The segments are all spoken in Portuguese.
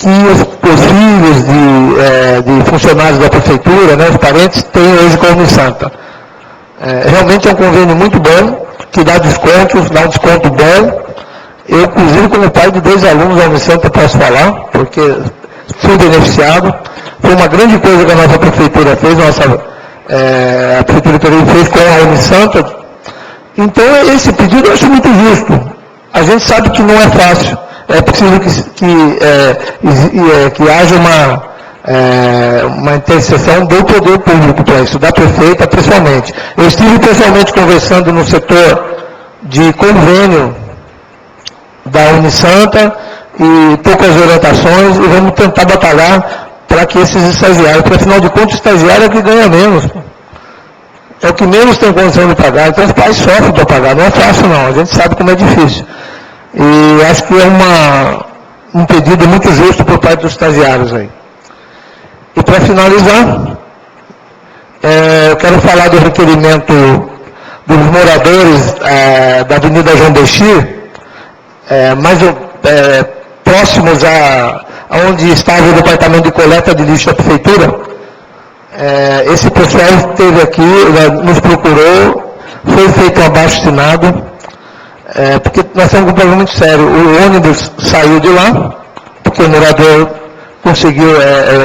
que os filhos de funcionários da prefeitura, né, os parentes, têm hoje com a Unisanta. Realmente é um convênio muito bom, que dá descontos, dá um desconto bom. Eu, inclusive, como pai de 2 alunos da Unisanta, posso falar, porque fui beneficiado. Foi uma grande coisa que a nossa prefeitura fez, a prefeitura fez com a Unisanta. Então, esse pedido eu acho muito justo. A gente sabe que não é fácil. É preciso que haja uma interseção do poder público para isso, da prefeita pessoalmente. Eu estive pessoalmente conversando no setor de convênio da Unisanta e estou com as orientações e vamos tentar batalhar para que esses estagiários, porque afinal de contas o estagiário é o que ganha menos. É o que menos tem condição de pagar, então os pais sofrem para pagar, não é fácil não, a gente sabe como é difícil. E acho que é um pedido muito justo por parte dos estagiários aí. E para finalizar, eu quero falar do requerimento dos moradores da Avenida João Bechir, próximos a onde estava o departamento de coleta de lixo da prefeitura. Esse pessoal esteve aqui, nos procurou, foi feito um abaixo-assinado, porque nós temos um problema muito sério. O ônibus saiu de lá, porque o morador conseguiu,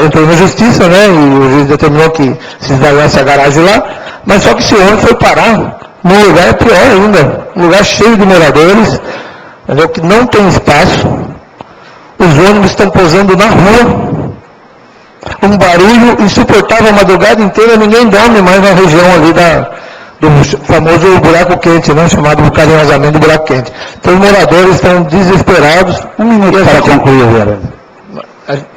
entrou na justiça, né, e o juiz determinou que se esvaiasse a garagem lá, mas só que esse ônibus foi parar num lugar pior ainda, um lugar cheio de moradores, que não tem espaço, os ônibus estão pousando na rua, um barulho insuportável a madrugada inteira, ninguém dorme mais na região ali do famoso buraco quente, né, chamado carinhosamente de buraco quente. Então os moradores estão desesperados. Um minuto para concluir, Vera.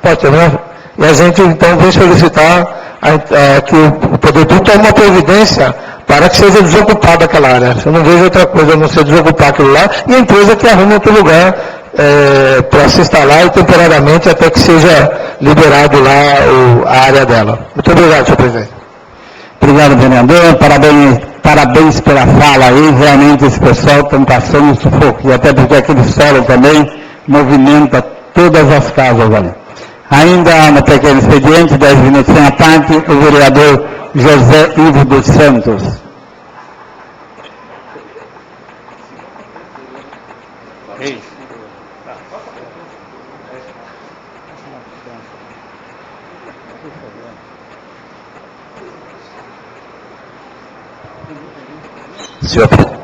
Pode terminar? E a gente então vem solicitar que o poder público tome uma providência para que seja desocupada aquela área. Eu não vejo outra coisa a não ser desocupar aquilo lá, e a empresa que arrume outro lugar para se instalar e temporariamente até que seja liberado lá a área dela. Muito obrigado, senhor presidente. Obrigado, vereador. Parabéns pela fala aí. Realmente esse pessoal está passando sufoco. E até porque aquele solo também movimenta todas as casas ali. Ainda no pequeno expediente, 10 minutos à parte, o vereador José Ivo dos Santos.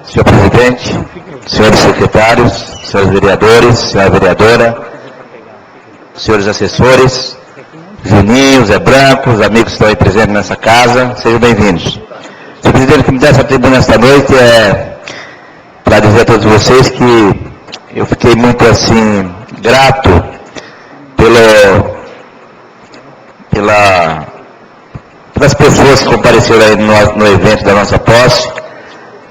Senhor presidente, senhores secretários, senhores vereadores, senhora vereadora, senhores assessores, Juninho, Zé Branco, os amigos que estão aí presentes nessa casa, sejam bem-vindos. Senhor presidente, que me dá essa tribuna esta noite para dizer a todos vocês que eu fiquei muito assim grato pelas pessoas que compareceram aí no evento da nossa posse.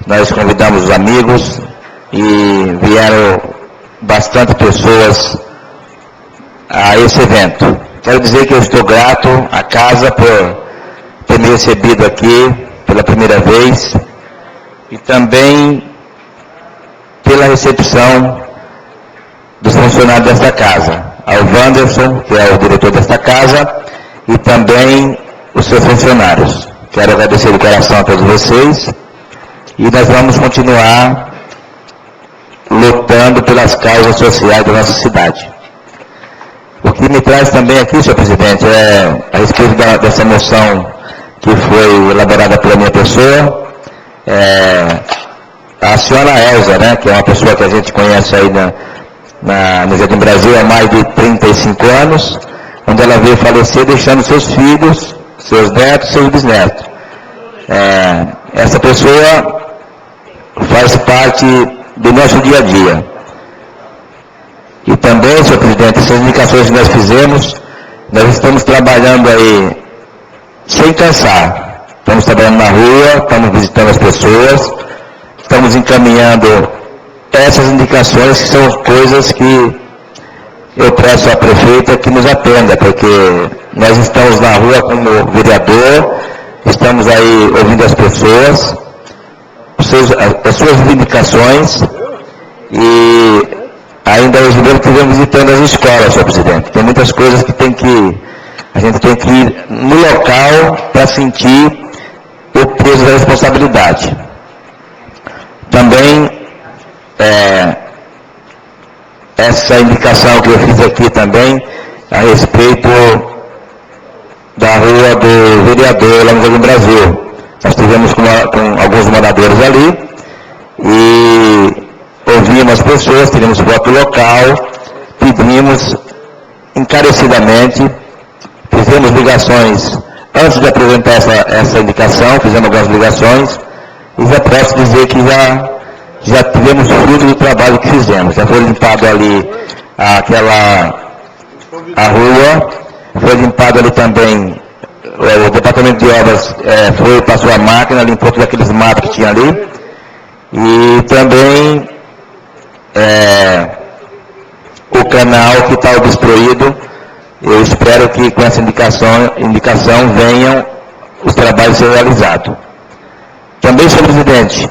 Nós convidamos os amigos e vieram bastante pessoas a esse evento. Quero dizer que eu estou grato à casa por ter me recebido aqui pela primeira vez e também pela recepção dos funcionários desta casa, ao Wanderson, que é o diretor desta casa, e também os seus funcionários. Quero agradecer de coração a todos vocês. E nós vamos continuar lutando pelas causas sociais da nossa cidade. O que me traz também aqui, senhor presidente, é a respeito dessa moção que foi elaborada pela minha pessoa, a senhora Elza, né, que é uma pessoa que a gente conhece aí no Jardim Brasil há mais de 35 anos, onde ela veio falecer deixando seus filhos, seus netos, seus bisnetos. Essa pessoa faz parte do nosso dia a dia. E também, senhor presidente, essas indicações que nós fizemos, nós estamos trabalhando aí sem cansar. Estamos trabalhando na rua, estamos visitando as pessoas, estamos encaminhando essas indicações, que são coisas que eu peço à prefeita que nos atenda, porque nós estamos na rua como vereador, estamos aí ouvindo as pessoas, as suas reivindicações, e ainda hoje mesmo estivemos visitando as escolas, senhor presidente. Tem muitas coisas que a gente tem que ir no local para sentir o peso da responsabilidade. Também, essa indicação que eu fiz aqui também, a respeito da rua do vereador lá no Jardim Brasil. Nós estivemos com alguns moradores ali e ouvimos as pessoas, tivemos voto local, pedimos encarecidamente, fizemos ligações, antes de apresentar essa indicação, fizemos algumas ligações, e já posso dizer que já tivemos fruto do trabalho que fizemos. Já foi limpado ali a rua, foi limpado ali também, o departamento de obras passou a máquina, limpou todos aqueles matos que tinha ali, e também o canal que está obstruído. Eu espero que com essa indicação venham os trabalhos ser realizados. Também, senhor presidente,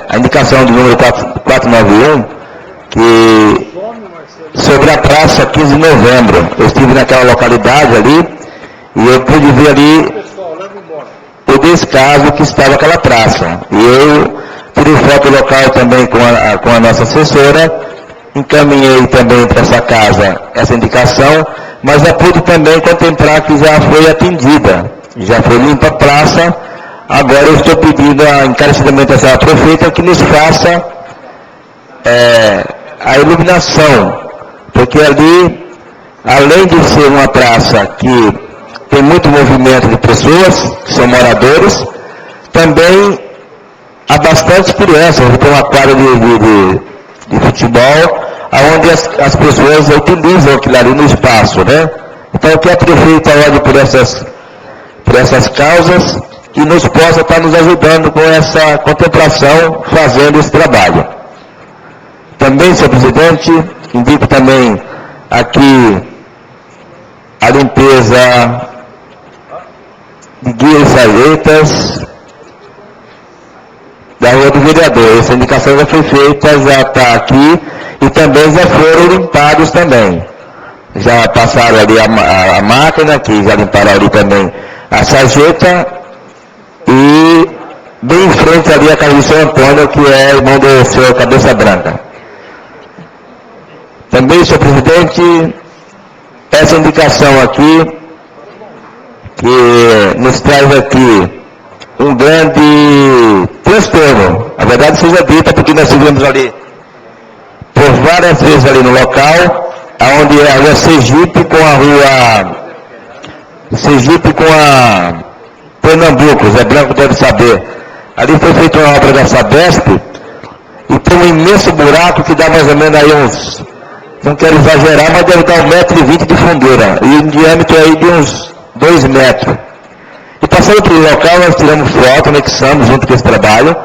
a indicação do número 491, que sobre a praça 15 de novembro, eu estive naquela localidade ali, e eu pude ver ali o descaso que estava aquela praça. E eu tirei foto local também com a nossa assessora, encaminhei também para essa casa essa indicação, mas já pude também contemplar que já foi atendida, já foi limpa a praça. Agora eu estou pedindo encarecidamente a senhora prefeita que nos faça a iluminação, porque ali, além de ser uma praça que tem muito movimento de pessoas, que são moradores, também há bastante crianças, tem uma quadra de futebol, onde as pessoas utilizam aquilo ali no espaço, né? Então que a prefeita olhe por essas causas e nos possa estar nos ajudando com essa contemplação, fazendo esse trabalho. Também, senhor presidente, indico também aqui a limpeza de guias e saídas da rua do vereador. Essa indicação já foi feita, já está aqui, e também já foram limpados também. Já passaram ali a máquina, que já limparam ali também a sarjeta, e bem em frente ali a casa do senhor Antônio, que é irmão do senhor Cabeça Branca. Também, senhor presidente, essa indicação aqui, que nos traz aqui um grande transtorno. A verdade seja dita, porque nós estivemos ali por várias vezes ali no local, onde é a rua Sergipe com a Pernambuco, Zé Branco deve saber. Ali foi feita uma obra da Sabesp e tem um imenso buraco que dá mais ou menos aí uns, não quero exagerar, mas deve dar 1,20 m de fundura e um diâmetro aí de uns 2 metros. E passando pelo local, nós tiramos foto, anexamos junto com esse trabalho,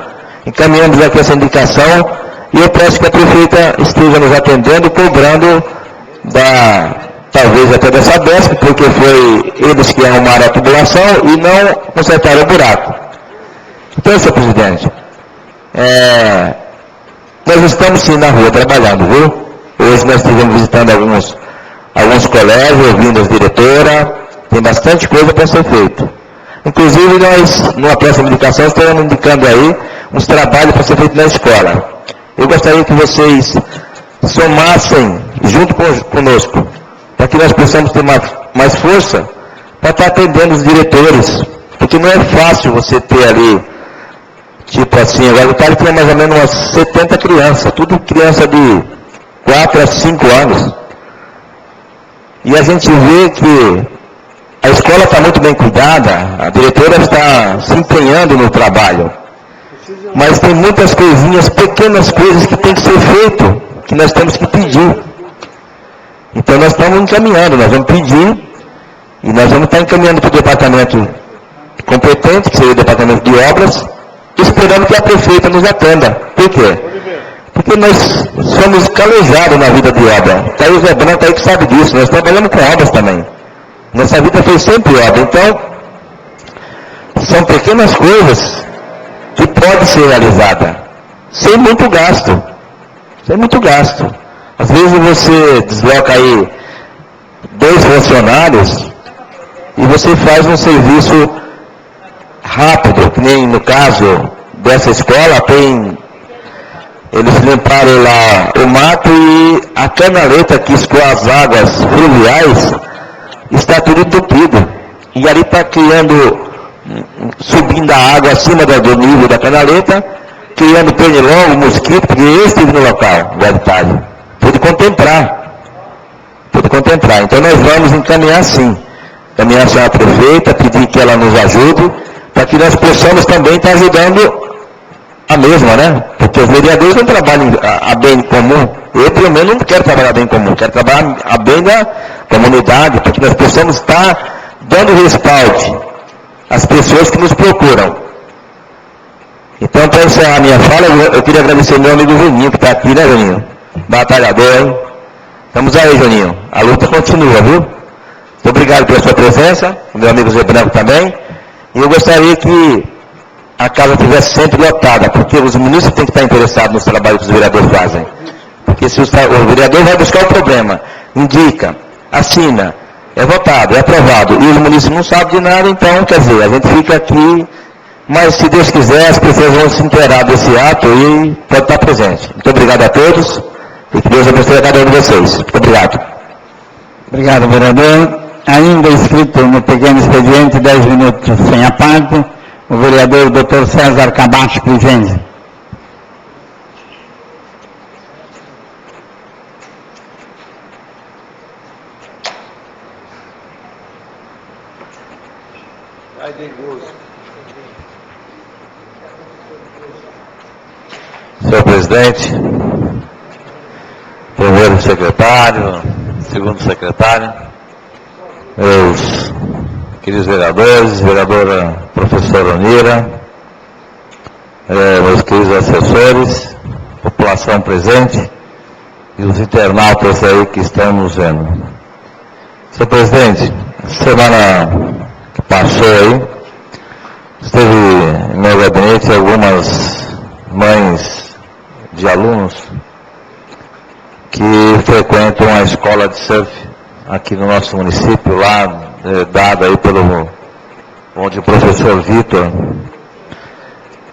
encaminhamos aqui essa indicação, e eu peço que a prefeita esteja nos atendendo, cobrando talvez até da Sabesp, porque foi eles que arrumaram a tubulação e não consertaram o buraco. Então, senhor presidente, nós estamos sim na rua trabalhando, viu? Hoje nós estivemos visitando alguns colégios, ouvindo as diretoras, tem bastante coisa para ser feita. Inclusive, nós, numa próxima indicação, estamos indicando aí uns trabalhos para ser feito na escola. Eu gostaria que vocês somassem junto conosco, para que nós possamos ter mais força para estar atendendo os diretores, porque não é fácil você ter ali, tipo assim, agora o cara tinha mais ou menos umas 70 crianças, tudo criança de 4 a 5 anos. E a gente vê que a escola está muito bem cuidada, a diretora está se empenhando no trabalho, mas tem muitas coisinhas, pequenas coisas que tem que ser feito, que nós temos que pedir. Então nós estamos encaminhando, nós vamos pedir, e nós vamos estar encaminhando para o departamento competente, que seria o departamento de obras, esperando que a prefeita nos atenda. Por quê? Porque nós somos calejados na vida de obra. Está aí o Zé Branco aí que sabe disso, nós trabalhamos com obras também. Nossa vida foi sempre obra. Então, são pequenas coisas que podem ser realizadas, sem muito gasto. Sem muito gasto. Às vezes você desloca aí 2 funcionários e você faz um serviço rápido, que nem no caso dessa escola, eles limparam lá o mato e a canaleta que escoa as águas fluviais está tudo entupido. E ali está subindo a água acima do nível da canaleta, criando pernilongo, mosquito, porque eu estive no local do habitário. Pude contemplar. Então nós vamos encaminhar sim. Encaminhar a senhora prefeita, pedir que ela nos ajude, para que nós possamos também estar ajudando a mesma, né? Porque os vereadores não trabalham a bem comum. Eu, pelo menos, não quero trabalhar bem comum, quero trabalhar a bem da comunidade, para que nós possamos estar dando respaldo às pessoas que nos procuram. Então, para encerrar a minha fala, eu queria agradecer ao meu amigo Juninho, que está aqui, né, Juninho? Batalhador, hein? Estamos aí, Juninho. A luta continua, viu? Muito obrigado pela sua presença, o meu amigo Zé Branco também. E eu gostaria que a casa estivesse sempre lotada, porque os munícipes têm que estar interessados nos trabalhos que os vereadores fazem. Porque se o vereador vai buscar o problema, indica, assina, é votado, é aprovado, e os munícipes não sabem de nada, então, quer dizer, a gente fica aqui, mas se Deus quiser, as pessoas vão se inteirar desse ato e pode estar presente. Muito obrigado a todos, e que Deus abençoe a cada um de vocês. Muito obrigado. Obrigado, vereador. Ainda inscrito no pequeno expediente, 10 minutos sem a parte, o vereador Dr. César Cabacho Prigende. Senhor presidente, primeiro secretário, segundo secretário, meus queridos vereadores, vereadora professora Onira, meus queridos assessores, população presente e os internautas aí que estão nos vendo. Senhor presidente, semana que passou aí, esteve em meu gabinete algumas mães de alunos que frequentam a escola de surf aqui no nosso município, lá, dada aí onde o professor Vitor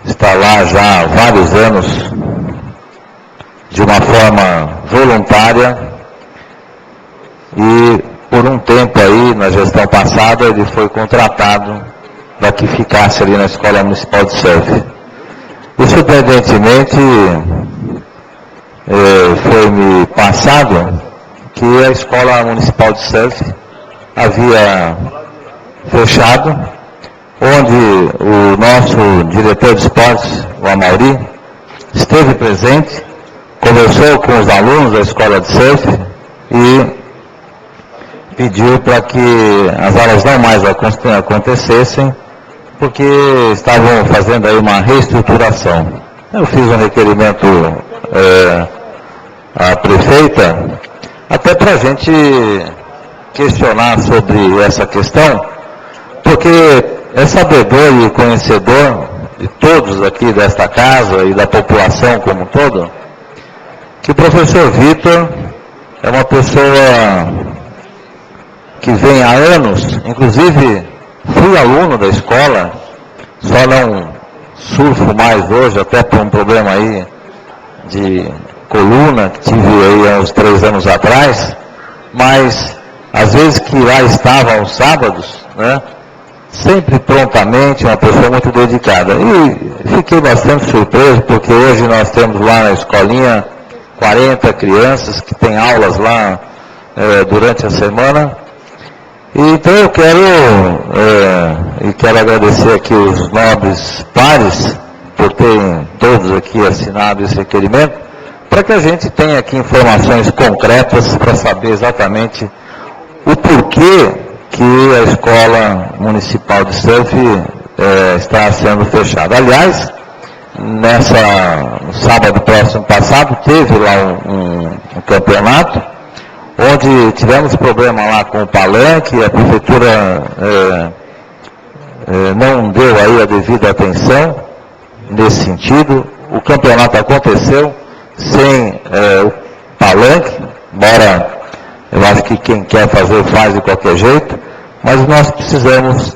está lá já há vários anos, de uma forma voluntária, e por um tempo aí, na gestão passada, ele foi contratado para que ficasse ali na Escola Municipal de Surf. E, surpreendentemente, foi-me passado que a Escola Municipal de Surf havia fechado, onde o nosso diretor de esportes, o Amauri, esteve presente, conversou com os alunos da Escola de Surf e pediu para que as aulas não mais acontecessem, porque estavam fazendo aí uma reestruturação. Eu fiz um requerimento à prefeita, até para a gente questionar sobre essa questão, porque é sabedor e conhecedor de todos aqui desta casa e da população como um todo, que o professor Vitor é uma pessoa que vem há anos, inclusive fui aluno da escola, só não surfo mais hoje, até por um problema aí de coluna que tive aí há uns 3 anos atrás, mas às vezes que lá estava aos sábados, né, sempre prontamente, uma pessoa muito dedicada. E fiquei bastante surpreso, porque hoje nós temos lá na escolinha 40 crianças que têm aulas lá durante a semana. Então eu quero agradecer aqui os nobres pares por terem todos aqui assinado esse requerimento, para que a gente tenha aqui informações concretas para saber exatamente o porquê que a Escola Municipal de Surf está sendo fechada. Aliás, no sábado próximo passado, teve lá um campeonato, onde tivemos problema lá com o palanque, a prefeitura não deu aí a devida atenção nesse sentido. O campeonato aconteceu sem palanque, embora eu acho que quem quer fazer faz de qualquer jeito, mas nós precisamos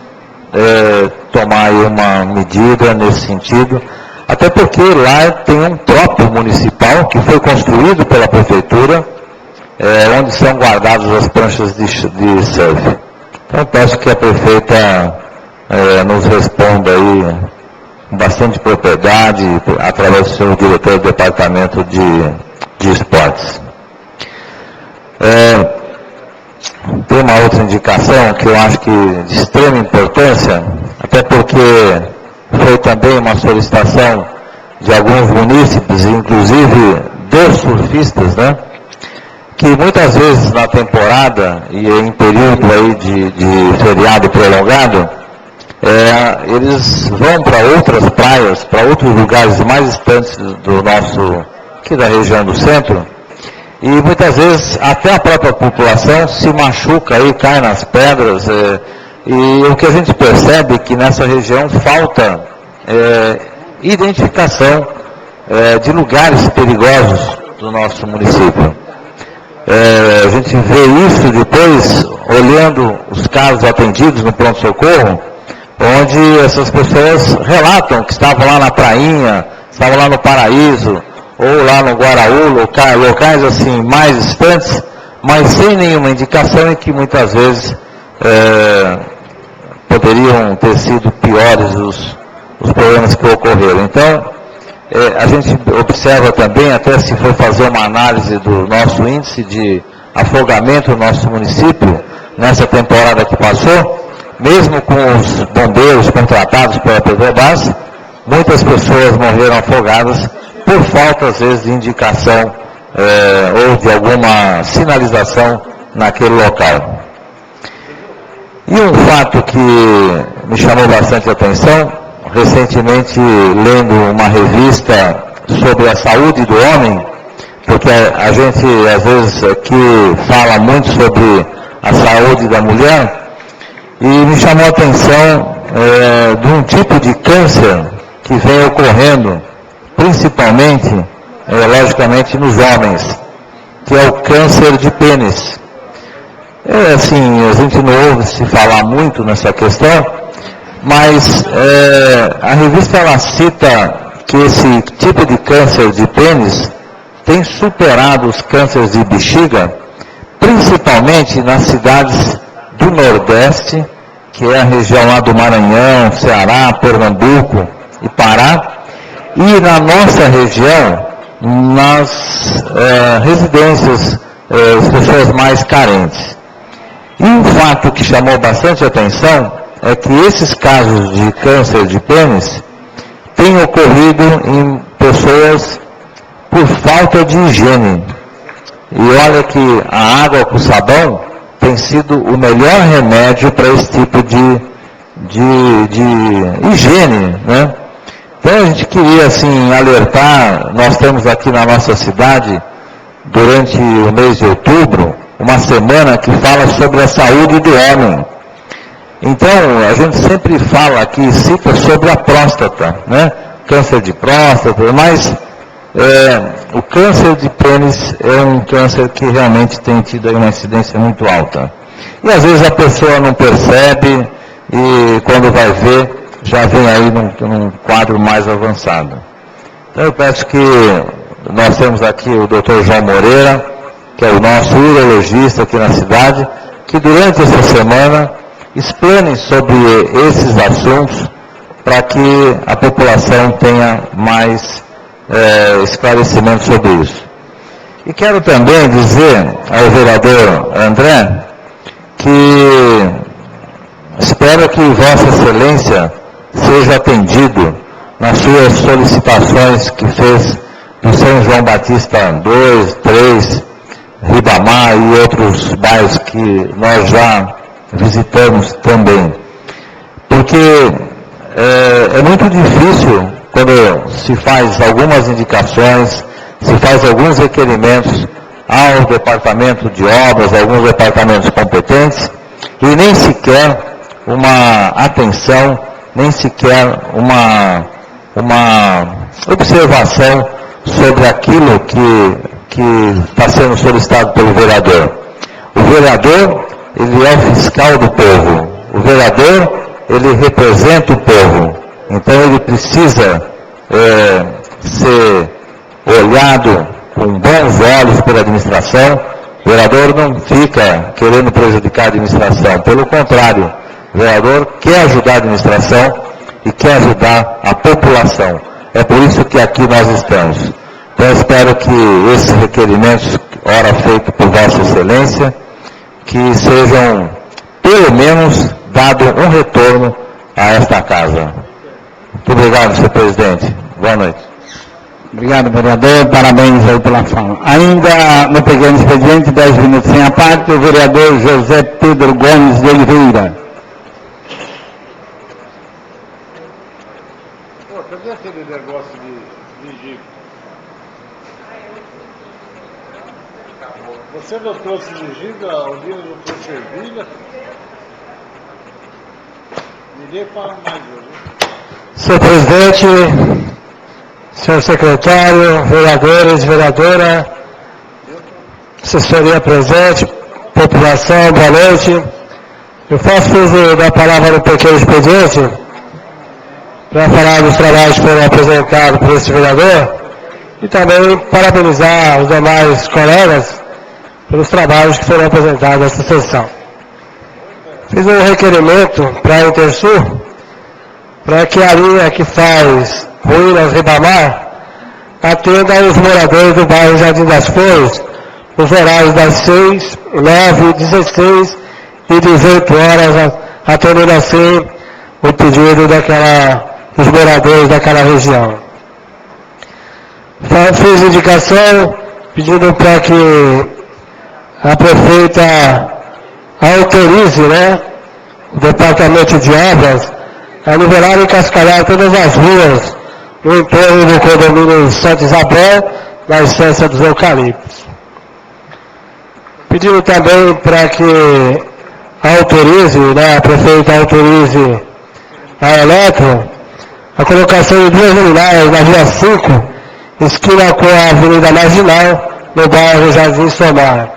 tomar aí uma medida nesse sentido, até porque lá tem um próprio municipal que foi construído pela prefeitura, onde são guardadas as pranchas de surf. Então peço que a prefeita nos responda aí com bastante propriedade, através do seu diretor do departamento de esportes. Tem uma outra indicação que eu acho que de extrema importância, até porque foi também uma solicitação de alguns munícipes, inclusive dos surfistas, né? Que muitas vezes na temporada e em período aí de feriado prolongado, eles vão para outras praias, para outros lugares mais distantes do nosso, aqui da região do centro, e muitas vezes até a própria população se machuca aí, cai nas pedras, e o que a gente percebe é que nessa região falta identificação de lugares perigosos do nosso município. A gente vê isso depois olhando os casos atendidos no pronto-socorro, onde essas pessoas relatam que estavam lá na prainha, estavam lá no Paraíso, ou lá no Guaraú, locais assim mais distantes, mas sem nenhuma indicação e que muitas vezes poderiam ter sido piores os problemas que ocorreram. Então, a gente observa também, até se for fazer uma análise do nosso índice de afogamento no nosso município, nessa temporada que passou, mesmo com os bombeiros contratados pela Petrobras, muitas pessoas morreram afogadas por falta, às vezes, de indicação ou de alguma sinalização naquele local. E um fato que me chamou bastante atenção, recentemente lendo uma revista sobre a saúde do homem, porque a gente, às vezes, aqui fala muito sobre a saúde da mulher, e me chamou a atenção de um tipo de câncer que vem ocorrendo, principalmente, logicamente, nos homens, que é o câncer de pênis. Assim, a gente não ouve se falar muito nessa questão, mas a revista ela cita que esse tipo de câncer de pênis tem superado os cânceres de bexiga, principalmente nas cidades do Nordeste, que é a região lá do Maranhão, Ceará, Pernambuco e Pará, e na nossa região, nas residências, as pessoas mais carentes. E um fato que chamou bastante atenção é que esses casos de câncer de pênis têm ocorrido em pessoas por falta de higiene. E olha que a água com sabão tem sido o melhor remédio para esse tipo de higiene, né? Então a gente queria assim alertar, nós temos aqui na nossa cidade, durante o mês de outubro, uma semana que fala sobre a saúde do homem. Então, a gente sempre fala aqui, cita sobre a próstata, né? Câncer de próstata, mas o câncer de pênis é um câncer que realmente tem tido aí uma incidência muito alta. E às vezes a pessoa não percebe e quando vai ver, já vem aí num quadro mais avançado. Então eu peço que nós temos aqui o Dr. João Moreira, que é o nosso urologista aqui na cidade, que durante essa semana explane sobre esses assuntos para que a população tenha mais esclarecimento sobre isso. E quero também dizer ao vereador André que espero que Vossa Excelência seja atendido nas suas solicitações que fez no São João Batista 2, 3, Ribamar e outros bairros que nós já visitamos também. Porque é muito difícil quando se faz algumas indicações, se faz alguns requerimentos ao departamento de obras, alguns departamentos competentes, e nem sequer uma atenção, nem sequer uma observação sobre aquilo que que está sendo solicitado pelo vereador. O vereador, ele é o fiscal do povo. O vereador, ele representa o povo. Então ele precisa ser olhado com bons olhos pela administração. O vereador não fica querendo prejudicar a administração. Pelo contrário, o vereador quer ajudar a administração e quer ajudar a população. É por isso que aqui nós estamos. Então eu espero que esses requerimentos, ora feitos por Vossa Excelência, que sejam, pelo menos, dado um retorno a esta casa. Muito obrigado, senhor presidente. Boa noite. Obrigado, vereador. Parabéns aí pela fala. Ainda no pequeno expediente, 10 minutos sem a parte, o vereador José Pedro Gomes de Oliveira. Pô, cadê aquele negócio de Egito? Você não trouxe Egito, a Olívia não trouxe ervilha? Ninguém fala mais hoje. Senhor presidente, senhor secretário, vereadores, vereadora, assessoria presente, população, boa noite. Eu faço uso da palavra no pequeno expediente para falar dos trabalhos que foram apresentados por esse vereador e também parabenizar os demais colegas pelos trabalhos que foram apresentados nesta sessão. Fiz um requerimento para a Intersul para que a linha que faz Ruínas-Ribamar atenda aos moradores do bairro Jardim das Flores nos horários das 6, 9, 16 e 18 horas, atendendo assim o pedido dos moradores daquela região. Fiz indicação pedindo para que a prefeita autorize, o departamento de obras a nivelar e cascalhar todas as ruas no entorno do condomínio Santa Isabel, na Estância dos Eucaliptos. Pedindo também para que autorize, a prefeita autorize a Eletro a colocação de 2 luminárias na Via 5, esquina com a Avenida Marginal, no bairro Jardim Somar.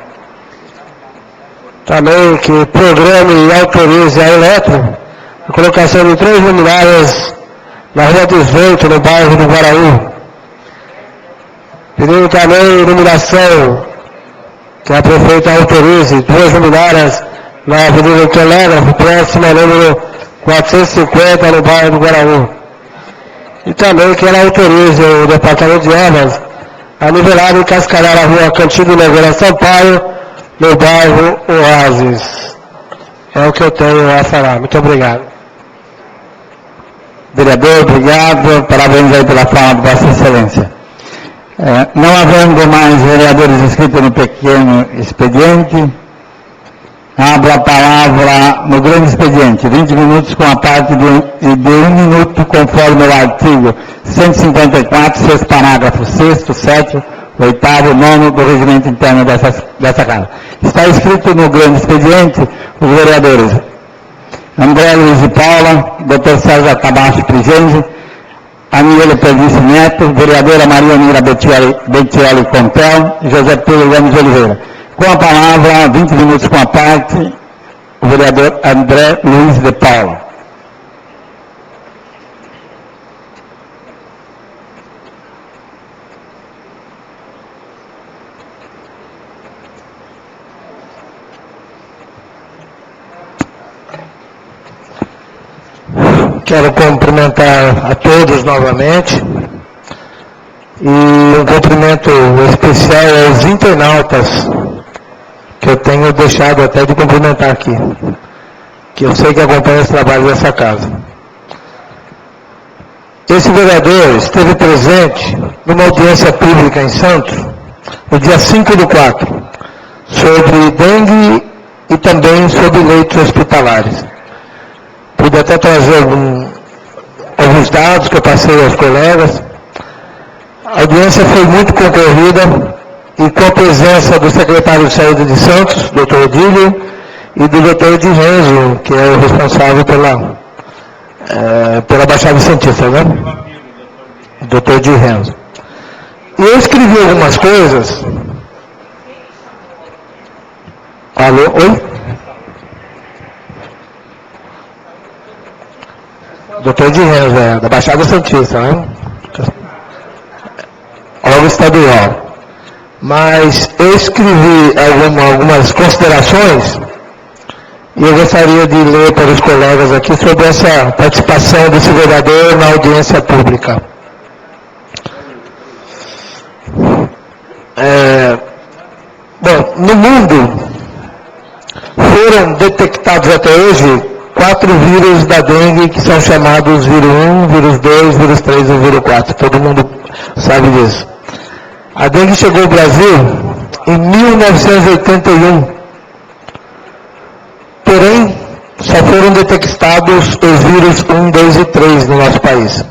Também que programe e autorize a Eletro a colocação de 3 luminárias na Rua dos Ventos, no bairro do Guaraú. Pedindo também iluminação, que a prefeita autorize 2 luminárias na Avenida Telégrafo, próxima ao número 450, no bairro do Guaraú. E também que ela autorize o departamento de obras a nivelar e cascalhar a Rua Cantido Nogueira Sampaio, no bairro Oásis. É o que eu tenho a falar. Muito obrigado. Vereador, obrigado. Parabéns aí pela fala de Vossa Excelência. Não havendo mais vereadores inscritos no pequeno expediente, abro a palavra no grande expediente. 20 minutos com a parte de 1 minuto, conforme o artigo 154, seus parágrafos 6º, 7º, 8º, 9º do regimento interno dessa Casa. Está escrito no grande expediente os vereadores André Luiz de Paula, Dr. César Tabacho Prigenge, Anielo Perdice Neto, vereadora Maria Mira Bettioli Contel e José Pedro Gomes de Oliveira. Com a palavra, 20 minutos com a parte, o vereador André Luiz de Paula. Quero cumprimentar a todos novamente e um cumprimento especial aos internautas, que eu tenho deixado até de cumprimentar aqui, que eu sei que acompanham esse trabalho dessa casa. Esse vereador esteve presente numa audiência pública em Santos, no dia 5/4, sobre dengue e também sobre leitos hospitalares. Pude até trazer alguns dados que eu passei aos colegas. A audiência foi muito concorrida e com a presença do secretário de Saúde de Santos, Dr. Odílio, e do Dr. Di Renzo, que é o responsável pela Baixada Santista, Dr. Di Renzo. E eu escrevi algumas coisas Alô, oi? Doutor de Renzo, da Baixada Santista, né? Órgão estadual. Mas eu escrevi algumas considerações e eu gostaria de ler para os colegas aqui sobre essa participação desse vereador na audiência pública. Bom, no mundo foram detectados até hoje 4 vírus da dengue que são chamados vírus 1, vírus 2, vírus 3 e vírus 4. Todo mundo sabe disso. A dengue chegou ao Brasil em 1981. Porém, só foram detectados os vírus 1, 2 e 3 no nosso país.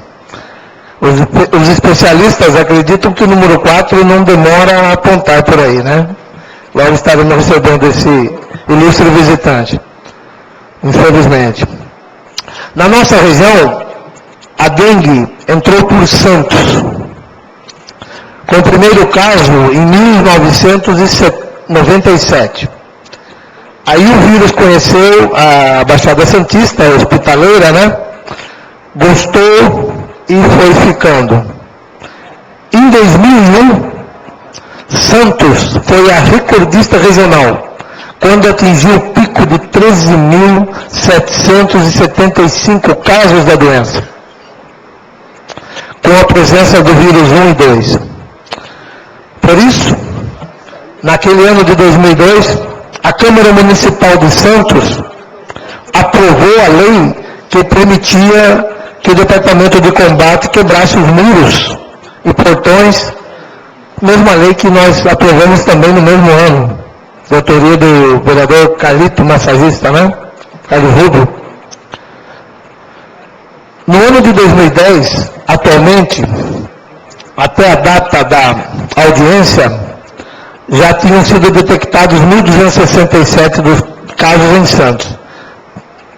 Os especialistas acreditam que o número 4 não demora a apontar por aí, né? Logo estaremos recebendo esse ilustre visitante, infelizmente. Na nossa região, a dengue entrou por Santos, com o primeiro caso em 1997. Aí o vírus conheceu a Baixada Santista, a hospitaleira, né? Gostou e foi ficando. Em 2001, Santos foi a recordista regional, quando atingiu o pico de 13.775 casos da doença, com a presença do vírus 1 e 2. Por isso, naquele ano de 2002, a Câmara Municipal de Santos aprovou a lei que permitia que o Departamento de Combate quebrasse os muros e portões, mesma lei que nós aprovamos também no mesmo ano, de autoria do vereador Carlito, massagista, né? Carlos Rubio. No ano de 2010, atualmente, até a data da audiência, já tinham sido detectados 1.267 dos casos em Santos.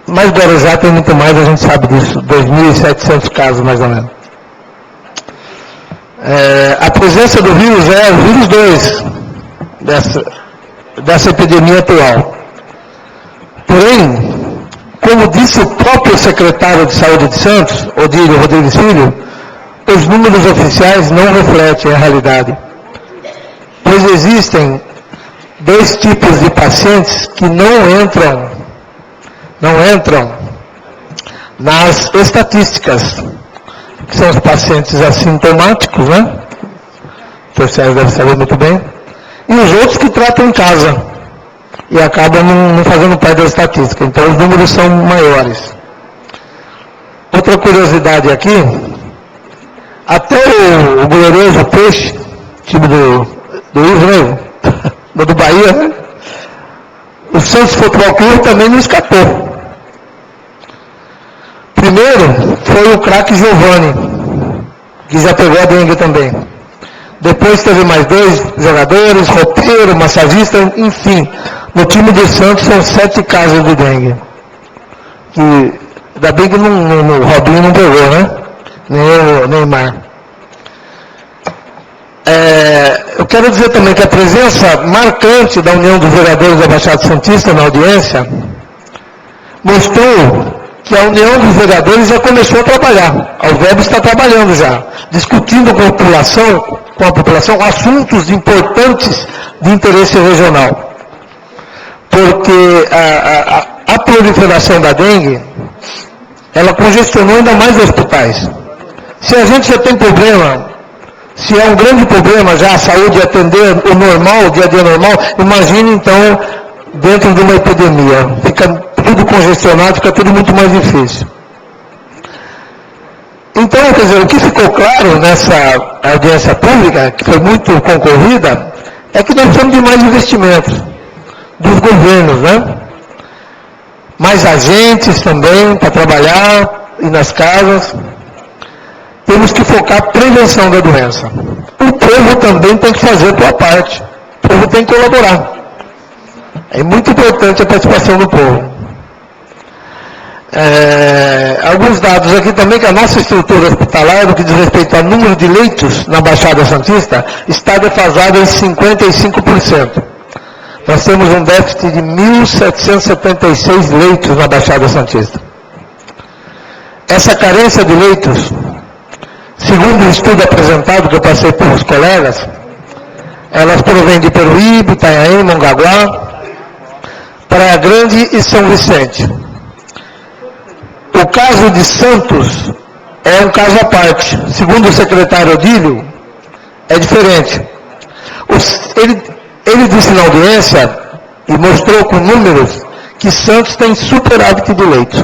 Mas Guarujá tem muito mais, a gente sabe disso, 2.700 casos mais ou menos. A presença do vírus é o vírus 2 dessa epidemia atual. Porém, como disse o próprio secretário de Saúde de Santos, Odílio Rodrigues Filho, os números oficiais não refletem a realidade. Pois existem 2 tipos de pacientes que não entram nas estatísticas, que são os pacientes assintomáticos, né? O Sérgio deve saber muito bem. E os outros que tratam em casa e acabam não fazendo parte da estatística. Então os números são maiores. Outra curiosidade aqui, até o glorioso Peixe, time do Rio, do Bahia, né? O Santos Futebol Clube também não escapou. Primeiro foi o craque Giovani, que já pegou a dengue também. Depois teve mais 2 jogadores, roupeiro, massagista, enfim. No time do Santos são 7 casos de dengue. Que, ainda bem que o Robinho não pegou, né? Nem o Neymar. Eu quero dizer também que a presença marcante da União dos Vereadores da Baixada Santista na audiência mostrou que a União dos Vereadores já começou a trabalhar. A UVEB está trabalhando já, discutindo com a população assuntos importantes de interesse regional. Porque a proliferação da dengue, ela congestionou ainda mais os hospitais. Se a gente já tem problema, se é um grande problema já a saúde atender o normal, o dia a dia normal, imagine então dentro de uma epidemia. Fica tudo congestionado, fica tudo muito mais difícil. Então, quer dizer, o que ficou claro nessa audiência pública, que foi muito concorrida, é que nós precisamos de mais investimentos dos governos, né? Mais agentes também para trabalhar e nas casas. Temos que focar na prevenção da doença. O povo também tem que fazer a sua parte. O povo tem que colaborar. É muito importante a participação do povo. Alguns dados aqui também, que a nossa estrutura hospitalar, no que diz respeito ao número de leitos na Baixada Santista, está defasada em 55%. nós temos um déficit de 1.776 leitos na Baixada Santista. Essa carência de leitos, segundo o estudo apresentado que eu passei para os colegas, elas provêm de Peruíbe, Itanhaém, Mongaguá, Praia Grande e São Vicente. O caso de Santos é um caso à parte. Segundo o secretário Odílio, é diferente. Ele disse na audiência e mostrou com números que Santos tem superávit de leitos.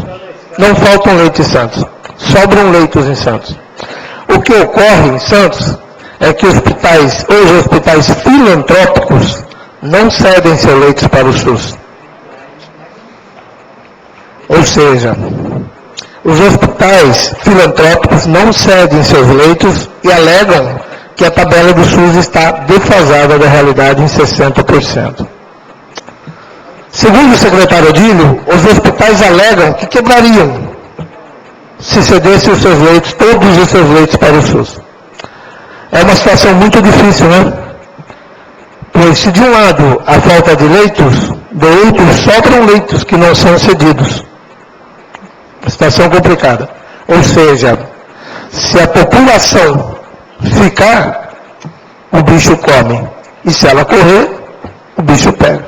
Não faltam leitos em Santos. Sobram leitos em Santos. O que ocorre em Santos é que hoje hospitais filantrópicos não cedem seus leitos para o SUS. Ou seja, os hospitais filantrópicos não cedem seus leitos e alegam que a tabela do SUS está defasada da realidade em 60%. Segundo o secretário Odílio, os hospitais alegam que quebrariam se cedessem os seus leitos, todos os seus leitos para o SUS. É uma situação muito difícil, né? Pois se de um lado a falta de leitos, do outro sobram leitos que não são cedidos. Uma situação complicada. Ou seja, se a população ficar, o bicho come. E se ela correr, o bicho pega.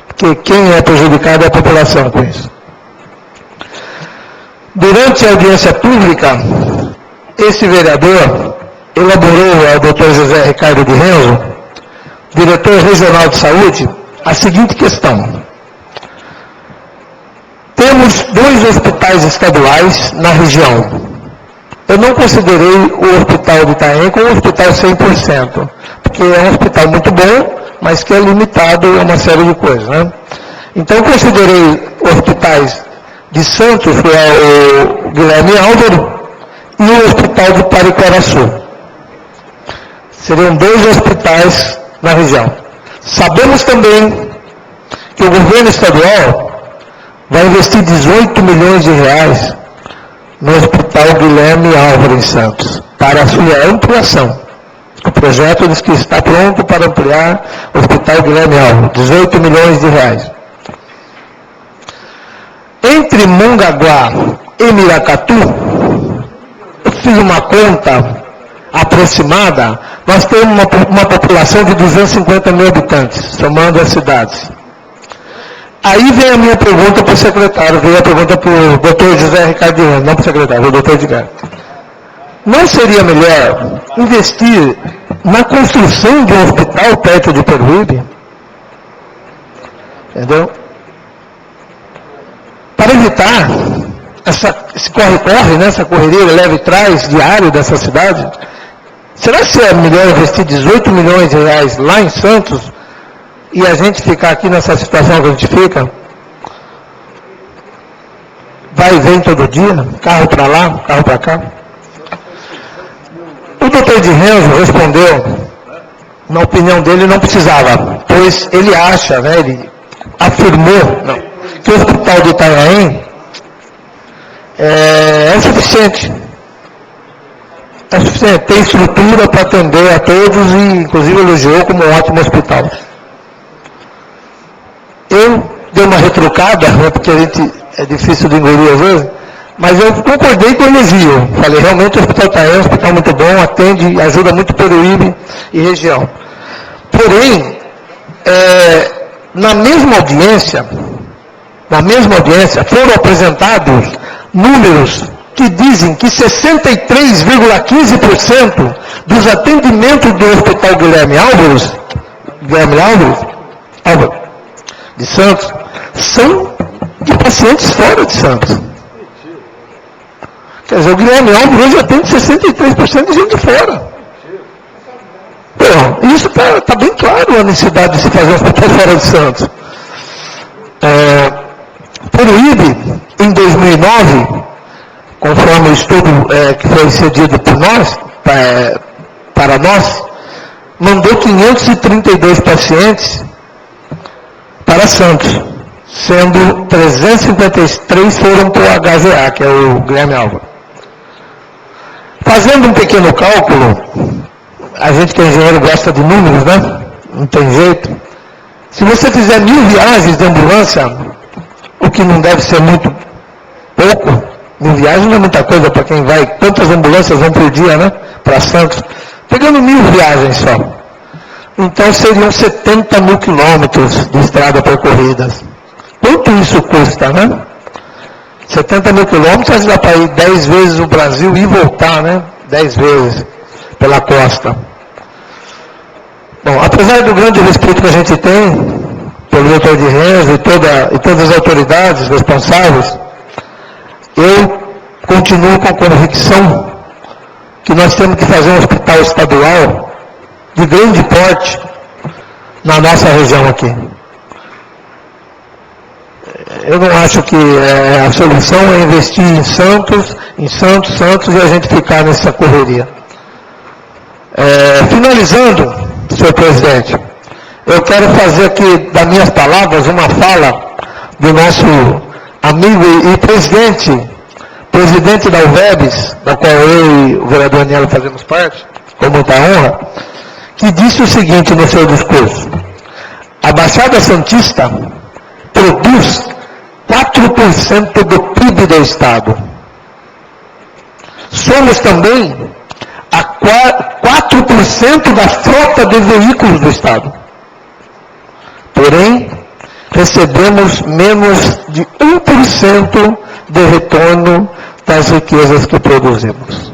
Porque quem é prejudicado é a população com isso. Durante a audiência pública, esse vereador elaborou ao Dr. José Ricardo de Renzo, diretor regional de saúde, a seguinte questão. Temos 2 hospitais estaduais na região. Eu não considerei o hospital de Itanhaém como um hospital 100%, porque é um hospital muito bom, mas que é limitado a uma série de coisas, né? Então, eu considerei hospitais de Santos, que é o Guilherme Álvaro, e o hospital de Pariquaraçu. Seriam 2 hospitais na região. Sabemos também que o governo estadual vai investir 18 milhões de reais no Hospital Guilherme Álvaro em Santos, para a sua ampliação. O projeto diz que está pronto para ampliar o Hospital Guilherme Álvaro, 18 milhões de reais. Entre Mongaguá e Miracatu, eu fiz uma conta aproximada, nós temos uma população de 250 mil habitantes, somando as cidades. Aí vem a minha pergunta para o secretário, veio a pergunta para o doutor José Ricardo, não para o secretário, o doutor Edgar. Não seria melhor investir na construção de um hospital perto de Peruíbe? Entendeu? Para evitar esse corre-corre, né, essa correria leve e traz diário dessa cidade, será que é melhor investir 18 milhões de reais lá em Santos e a gente ficar aqui nessa situação que a gente fica? Vai e vem todo dia, carro para lá, carro para cá. O doutor de Renzo respondeu, na opinião dele não precisava, pois ele acha, né, ele afirmou que o hospital de Itanhaém é suficiente. É suficiente, tem estrutura para atender a todos e inclusive elogiou como um ótimo hospital. Eu dei uma retrucada, né, porque a gente é difícil de engolir às vezes, mas eu concordei com o elogio. Falei, realmente o Hospital Itanhaém é um hospital muito bom, atende, ajuda muito Peruíbe e região. Porém, na mesma audiência, foram apresentados números que dizem que 63,15% dos atendimentos do Hospital Guilherme Álvaro de Santos, são de pacientes fora de Santos. Quer dizer, o Guilherme Álvaro hoje atende 63% de gente de fora. Bom, isso está bem claro a necessidade de se fazer um hospital fora de Santos. Peruíbe, em 2009, conforme o estudo que foi cedido por nós, para nós, mandou 532 pacientes para Santos, sendo 353 foram para o HGA, que é o Guilherme Álvaro. Fazendo um pequeno cálculo, a gente que é engenheiro gosta de números, né? Não tem jeito. Se você fizer 1000 viagens de ambulância, o que não deve ser muito pouco, 1000 viagens não é muita coisa para quem vai, quantas ambulâncias vão por dia, né? Para Santos. Pegando 1000 viagens só. Então seriam 70 mil quilômetros de estrada percorridas. Quanto isso custa, né? 70 mil quilômetros dá para ir 10 vezes o Brasil e voltar, né? 10 vezes pela costa. Bom, apesar do grande respeito que a gente tem pelo doutor de Renzo e todas as autoridades responsáveis, eu continuo com a convicção que nós temos que fazer um hospital estadual de grande porte na nossa região aqui. Eu não acho que a solução é investir em Santos e a gente ficar nessa correria. Finalizando, senhor presidente, eu quero fazer aqui, das minhas palavras, uma fala do nosso amigo e presidente da UVEBS, da qual eu e o vereador Anielo fazemos parte, com muita honra, que disse o seguinte no seu discurso: a Baixada Santista produz 4% do PIB do Estado. Somos também a 4% da frota de veículos do Estado. Porém, recebemos menos de 1% de retorno das riquezas que produzimos.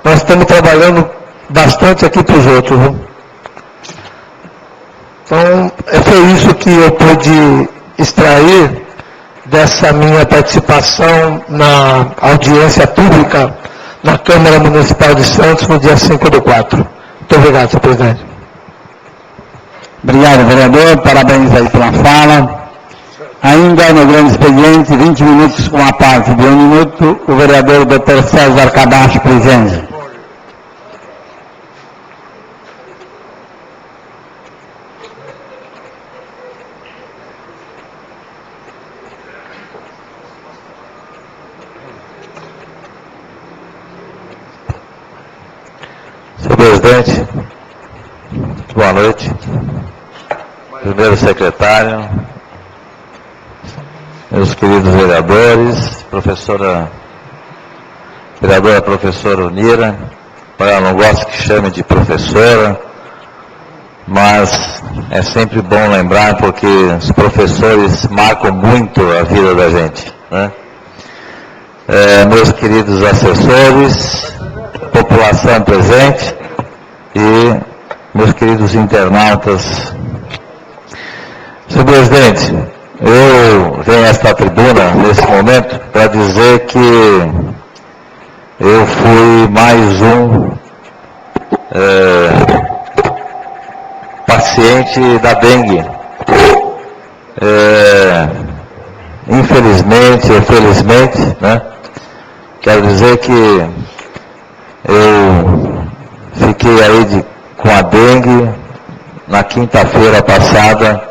Nós estamos trabalhando bastante aqui para os outros. Viu? Então, foi isso que eu pude extrair dessa minha participação na audiência pública na Câmara Municipal de Santos no dia 5/4. Muito obrigado, senhor presidente. Obrigado, vereador. Parabéns aí pela fala. Ainda no grande expediente, 20 minutos com a parte de 1 minuto, o vereador Dr. César Cadacho presente. Senhor presidente, boa noite. Primeiro secretário, meus queridos vereadores, vereadora professora Unira, eu não gosto que chame de professora, mas é sempre bom lembrar porque os professores marcam muito a vida da gente, né? Meus queridos assessores, população presente e meus queridos internautas. Senhor presidente, eu venho a esta tribuna nesse momento para dizer que eu fui mais um paciente da dengue. Infelizmente ou felizmente, né? Quero dizer que eu fiquei aí com a dengue na quinta-feira passada,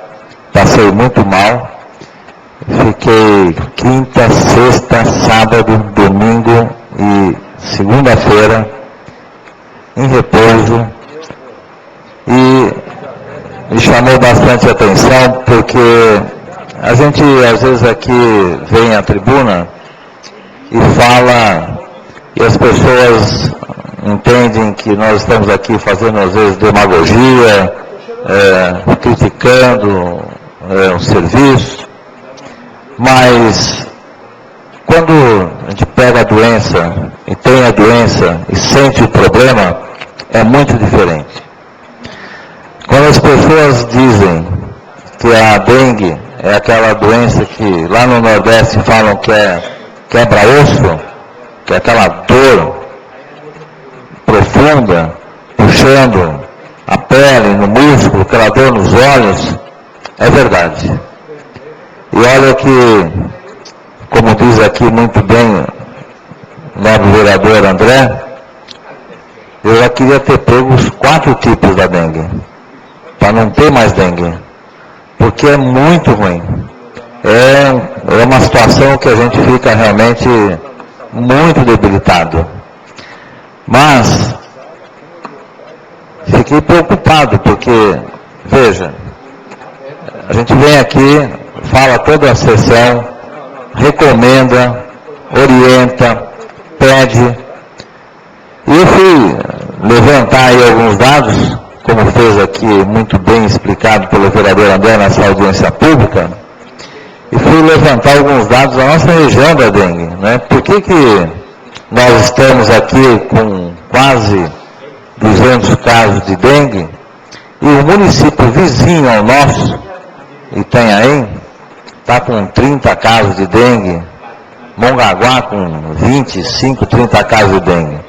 passei muito mal, fiquei quinta, sexta, sábado, domingo e segunda-feira em repouso e me chamou bastante atenção porque a gente às vezes aqui vem à tribuna e fala e as pessoas entendem que nós estamos aqui fazendo às vezes demagogia, criticando o serviço, mas quando a gente pega a doença e tem a doença e sente o problema, é muito diferente. Quando as pessoas dizem que a dengue é aquela doença que lá no Nordeste falam que é quebra-osso, que é aquela dor profunda, puxando a pele, no músculo, aquela dor nos olhos, é verdade. E olha que, como diz aqui muito bem o nobre vereador André, eu já queria ter pego os 4 tipos da dengue, para não ter mais dengue, porque é muito ruim. É uma situação que a gente fica realmente muito debilitado. Mas fiquei preocupado, porque, veja, a gente vem aqui, fala toda a sessão, recomenda, orienta, pede. E eu fui levantar aí alguns dados, como fez aqui muito bem explicado pelo vereador André nessa audiência pública, e fui levantar alguns dados da nossa região da dengue, né? Por que nós estamos aqui com quase 200 casos de dengue e o município vizinho ao nosso, Itanhaém, está com 30 casos de dengue, Mongaguá com 25, 30 casos de dengue.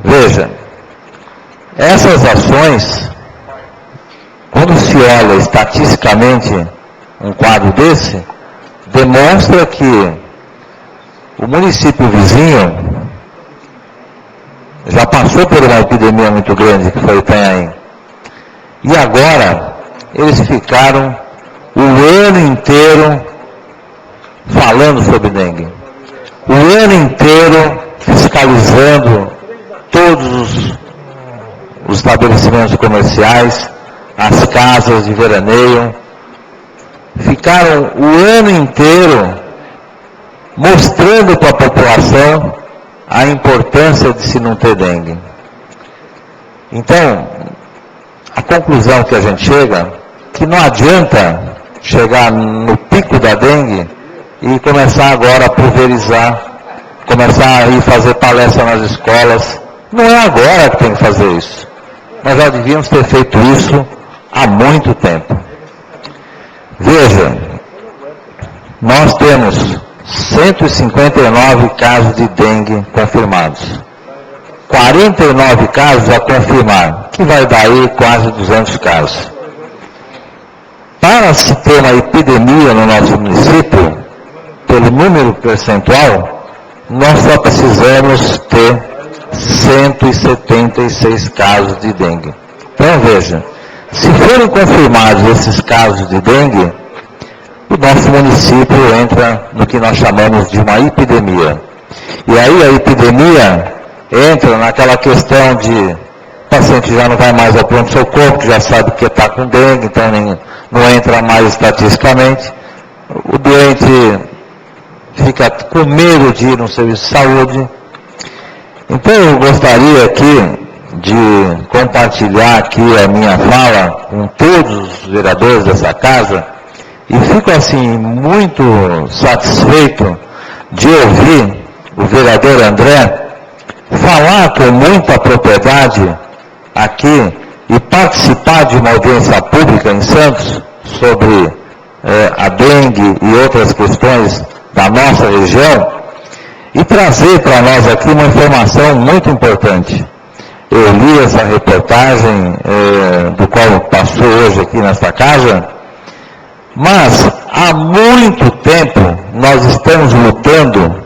Veja, essas ações, quando se olha estatisticamente um quadro desse, demonstra que o município vizinho já passou por uma epidemia muito grande, que foi o Itanhaém. E agora, eles ficaram o ano inteiro falando sobre dengue. O ano inteiro fiscalizando todos os estabelecimentos comerciais, as casas de veraneio. Ficaram o ano inteiro mostrando para a população a importância de se não ter dengue. Então, a conclusão que a gente chega, que não adianta chegar no pico da dengue e começar agora a pulverizar, começar a ir fazer palestra nas escolas. Não é agora que tem que fazer isso. Nós já devíamos ter feito isso há muito tempo. Veja, nós temos 159 casos de dengue confirmados. 49 casos a confirmar, que vai dar aí quase 200 casos. Para se ter uma epidemia no nosso município, pelo número percentual, nós só precisamos ter 176 casos de dengue. Então veja, se forem confirmados esses casos de dengue, o nosso município entra no que nós chamamos de uma epidemia. E aí a epidemia entra naquela questão de o paciente já não vai mais ao pronto-socorro, porque já sabe que está com dengue, então não entra mais estatisticamente. O doente fica com medo de ir no serviço de saúde. Então eu gostaria aqui de compartilhar aqui a minha fala com todos os vereadores dessa casa e fico assim muito satisfeito de ouvir o vereador André falar com muita propriedade aqui e participar de uma audiência pública em Santos sobre a dengue e outras questões da nossa região e trazer para nós aqui uma informação muito importante. Eu li essa reportagem do qual passou hoje aqui nesta casa, mas há muito tempo nós estamos lutando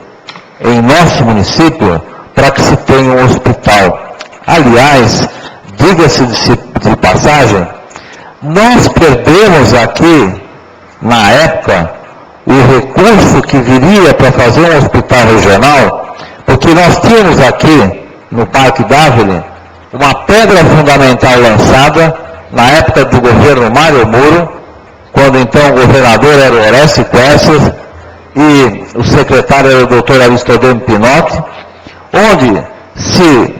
em nosso município para que se tenha um hospital. Aliás, diga-se de passagem, nós perdemos aqui, na época, o recurso que viria para fazer um hospital regional, porque nós tínhamos aqui, no Parque Dávila, uma pedra fundamental lançada, na época do governo Mário Muro, quando então o governador era o Horácio Quercia e o secretário era o doutor Aristodemo Pinotti, onde se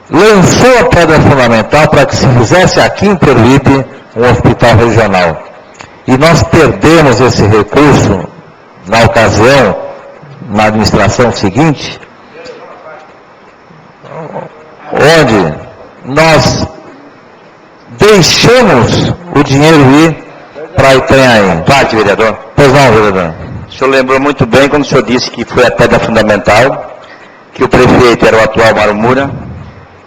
lançou a pedra fundamental para que se fizesse aqui em Peruíbe um hospital regional. E nós perdemos esse recurso na ocasião, na administração seguinte, onde nós deixamos o dinheiro ir para Itanhaém. Parte, vereador. Pois não, vereador. O senhor lembrou muito bem quando o senhor disse que foi a pedra fundamental, que o prefeito era o atual Mário Moura,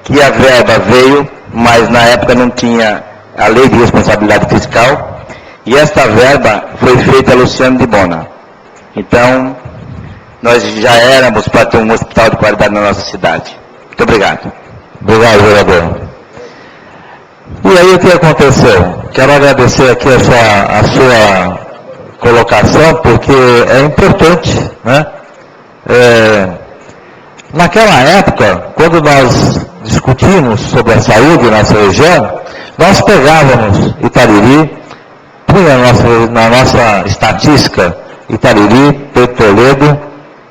que a verba veio, mas na época não tinha a lei de responsabilidade fiscal, e esta verba foi feita a Luciano de Bona. Então, nós já éramos para ter um hospital de qualidade na nossa cidade. Muito obrigado. Obrigado, vereador. E aí o que aconteceu? Quero agradecer aqui a sua colocação, porque é importante, né? Naquela época, quando nós discutimos sobre a saúde na nossa região, nós pegávamos Itariri, punha na nossa estatística Itariri, Toledo,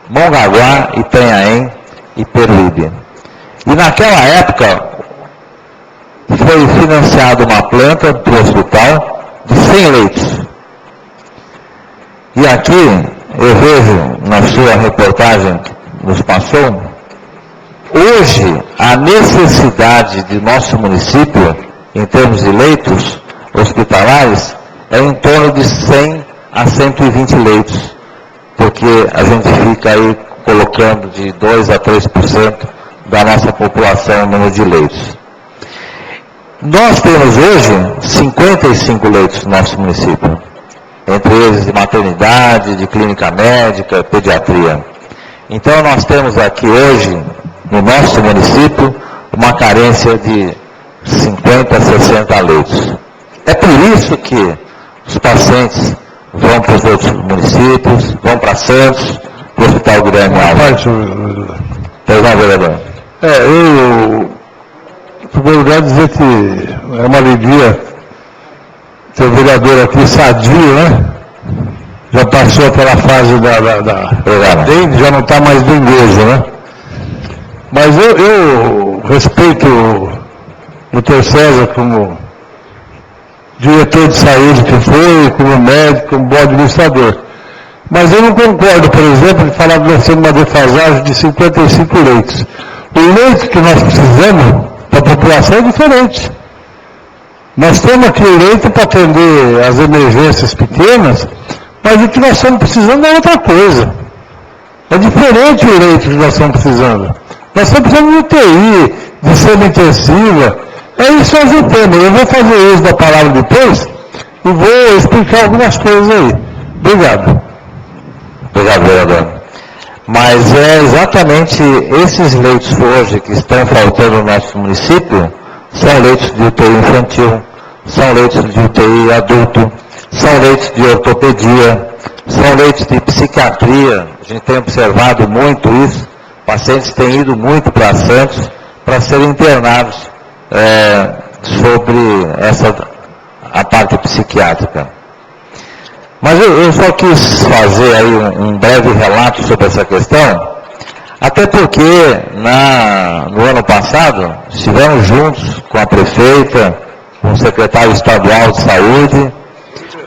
Mongaguá, Itanhaém e Peruíbe. E naquela época foi financiada uma planta do hospital de 100 leitos. E aqui eu vejo na sua reportagem que nos passou, hoje a necessidade de nosso município em termos de leitos hospitalares é em torno de 100 a 120 leitos, porque a gente fica aí colocando de 2 a 3% da nossa população no número de leitos. Nós temos hoje 55 leitos no nosso município, entre eles de maternidade, de clínica médica, pediatria. Então nós temos aqui hoje, no nosso município, uma carência de 50 a 60 leitos. É por isso que os pacientes vão para os outros municípios, vão para Santos, para o Hospital Guilherme Alves. Pois não, vereador? Eu, em primeiro lugar, dizer que é uma alegria ter o vereador aqui sadio, né? Já passou pela fase da dengue, já não está mais denguejo, né? Mas eu respeito o Dr. César como diretor de saúde que foi, como médico, como bom administrador. Mas eu não concordo, por exemplo, de falar que nós temos uma defasagem de 55 leitos. O leito que nós precisamos para a população é diferente. Nós temos aqui o leito para atender as emergências pequenas, mas o que nós estamos precisando é outra coisa. É diferente o leito que nós estamos precisando. Nós estamos precisando de UTI, de semi-intensiva. É isso que nós entendemos. Eu vou fazer uso da palavra depois e vou explicar algumas coisas aí. Obrigado. Obrigado, vereador. Mas é exatamente esses leitos hoje que estão faltando no nosso município, são leitos de UTI infantil, são leitos de UTI adulto, são leitos de ortopedia, são leitos de psiquiatria. A gente tem observado muito isso. Pacientes têm ido muito para Santos para serem internados sobre a parte psiquiátrica. Mas eu só quis fazer aí um breve relato sobre essa questão, até porque no ano passado estivemos juntos com a prefeita, com o secretário estadual de saúde,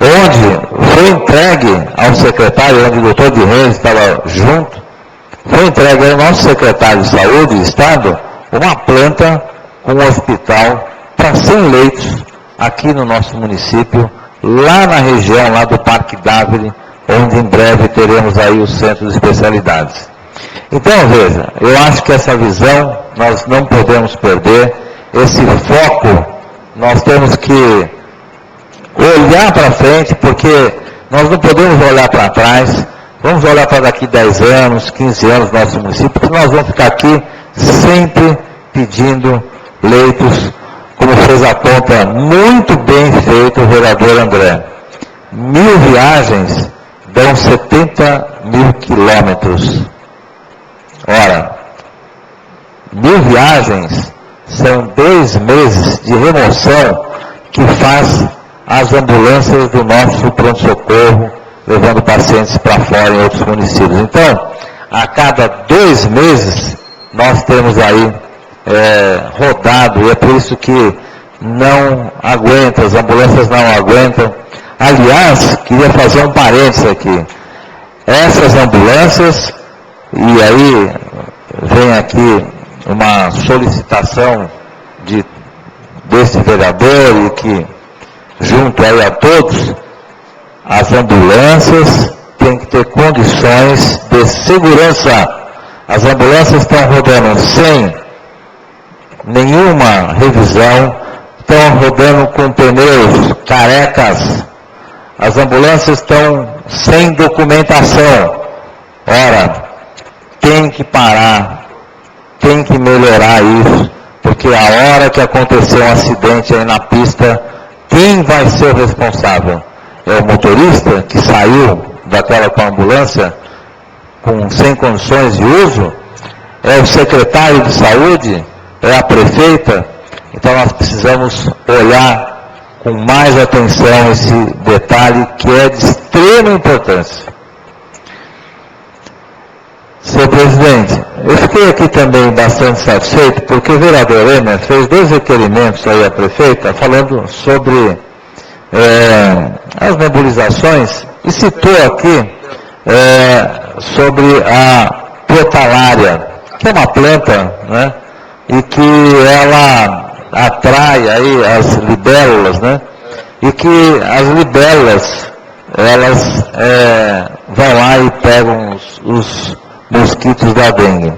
onde foi entregue ao secretário, onde o doutor de Reis estava junto, foi entregue ao nosso secretário de saúde do estado uma planta com um hospital para 100 leitos aqui no nosso município, lá na região, lá do Parque Dávila, onde em breve teremos aí o centro de especialidades. Então, veja, eu acho que essa visão nós não podemos perder, esse foco, nós temos que olhar para frente, porque nós não podemos olhar para trás, vamos olhar para daqui 10 anos, 15 anos no nosso município, porque nós vamos ficar aqui sempre pedindo leitos, como fez a conta muito bem feita o vereador André. 1000 viagens dão 70 mil quilômetros. Ora, 1000 viagens são 2 meses de remoção que faz as ambulâncias do nosso pronto-socorro, levando pacientes para fora em outros municípios. Então, a cada 2 meses, nós temos aí rodado, e é por isso que não aguenta, as ambulâncias não aguentam. Aliás, queria fazer um parênteses aqui. Essas ambulâncias, e aí vem aqui uma solicitação desse vereador, e que junto aí a todos, as ambulâncias têm que ter condições de segurança. As ambulâncias estão rodando sem nenhuma revisão, estão rodando com pneus carecas, as ambulâncias estão sem documentação. Ora, tem que parar, tem que melhorar isso, porque a hora que acontecer um acidente aí na pista, quem vai ser o responsável? É o motorista que saiu daquela com a ambulância sem condições de uso? É o secretário de saúde? É a prefeita? Então nós precisamos olhar com mais atenção esse detalhe que é de extrema importância. Senhor presidente, eu fiquei aqui também bastante satisfeito porque o vereador Emer fez 2 requerimentos aí à prefeita falando sobre as nebulizações e citou aqui sobre a protalária, que é uma planta, né, e que ela atrai aí as libélulas, né, e que as libélulas, elas vão lá e pegam os mosquitos da dengue.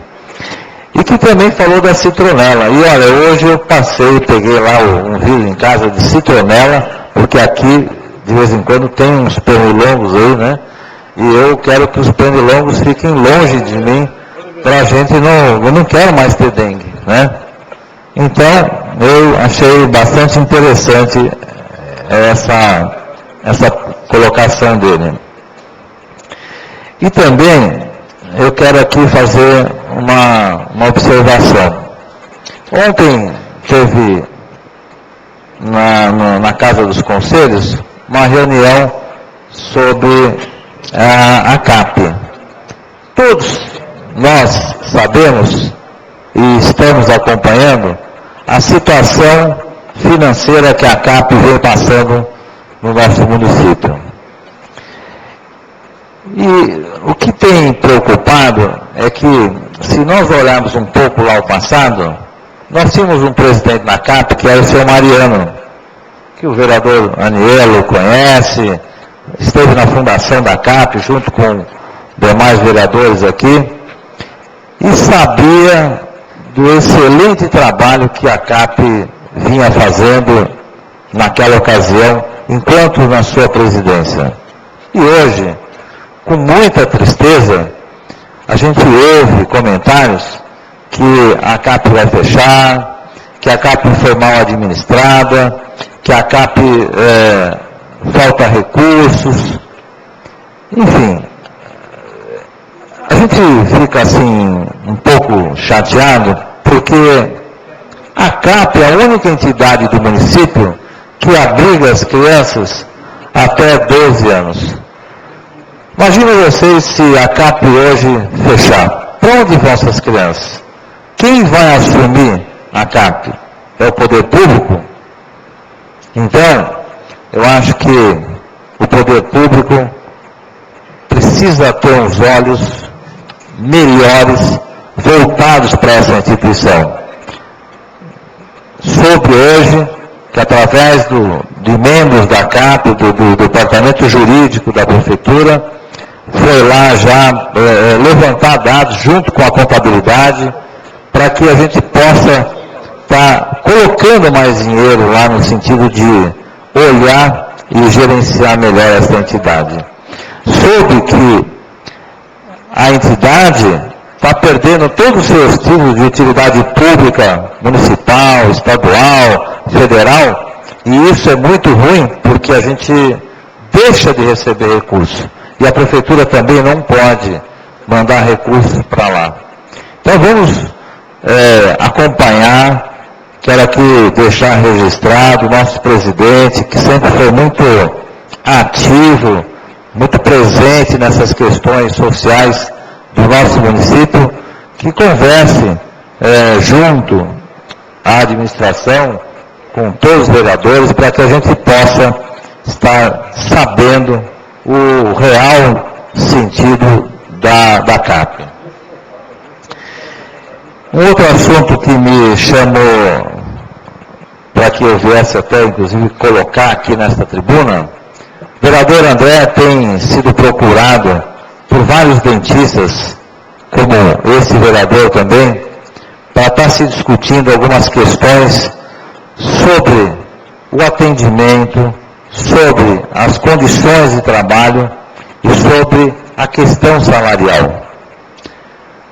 E que também falou da citronela. E olha, hoje eu passei, peguei lá um vidro em casa de citronela, porque aqui, de vez em quando, tem uns pernilongos aí, né? E eu quero que os pernilongos fiquem longe de mim, para a gente eu não quero mais ter dengue, né? Então, eu achei bastante interessante essa colocação dele. E também, eu quero aqui fazer uma observação. Ontem teve na Casa dos Conselhos uma reunião sobre a CAP. Todos nós sabemos e estamos acompanhando a situação financeira que a CAP vem passando no nosso município. E o que tem preocupado é que, se nós olharmos um pouco lá o passado, nós tínhamos um presidente na CAP que era o senhor Mariano, que o vereador Anielo conhece, esteve na fundação da CAP junto com demais vereadores aqui, e sabia do excelente trabalho que a CAP vinha fazendo naquela ocasião, enquanto na sua presidência. E hoje, com muita tristeza, a gente ouve comentários que a CAP vai fechar, que a CAP foi mal administrada, que a CAP falta recursos, enfim. A gente fica assim um pouco chateado porque a CAP é a única entidade do município que abriga as crianças até 12 anos. Imagina vocês se a CAP hoje fechar. Para onde vão essas crianças? Quem vai assumir a CAP? É o poder público? Então, eu acho que o poder público precisa ter uns olhos melhores voltados para essa instituição. Soube hoje que através de membros da CAP, do departamento jurídico da prefeitura, foi lá já levantar dados junto com a contabilidade para que a gente possa estar colocando mais dinheiro lá no sentido de olhar e gerenciar melhor essa entidade. Soube que a entidade está perdendo todos os seus títulos de utilidade pública, municipal, estadual, federal, e isso é muito ruim porque a gente deixa de receber recursos. E a prefeitura também não pode mandar recursos para lá. Então vamos acompanhar, quero aqui deixar registrado o nosso presidente, que sempre foi muito ativo, muito presente nessas questões sociais do nosso município, que converse junto à administração, com todos os vereadores, para que a gente possa estar sabendo o real sentido da CAP. Um outro assunto que me chamou para que eu viesse até, inclusive, colocar aqui nesta tribuna, o vereador André tem sido procurado por vários dentistas, como esse vereador também, para estar se discutindo algumas questões sobre o atendimento, sobre as condições de trabalho e sobre a questão salarial.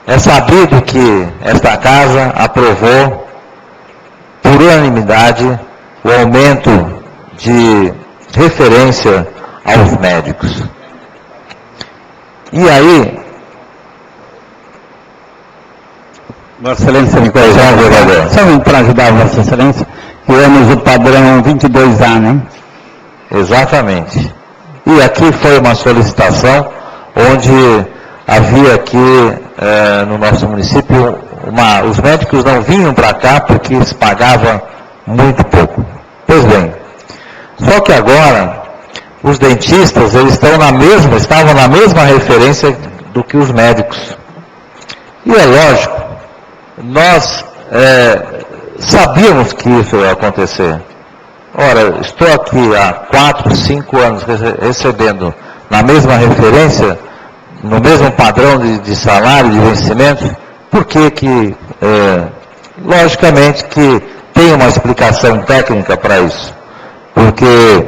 É sabido que esta casa aprovou, por unanimidade, o aumento de referência aos médicos. E aí, Vossa Excelência me corrija, vereador. Só para ajudar Vossa Excelência, Tivemos o padrão 22A, né? Exatamente. E aqui foi uma solicitação onde havia aqui no nosso município, os médicos não vinham para cá porque se pagava muito pouco. Pois bem, só que agora os dentistas eles estavam na mesma referência do que os médicos. E é lógico, nós sabíamos que isso ia acontecer. Ora, estou aqui há 4, 5 anos recebendo na mesma referência, no mesmo padrão de salário, de vencimento, por que logicamente que tem uma explicação técnica para isso. Porque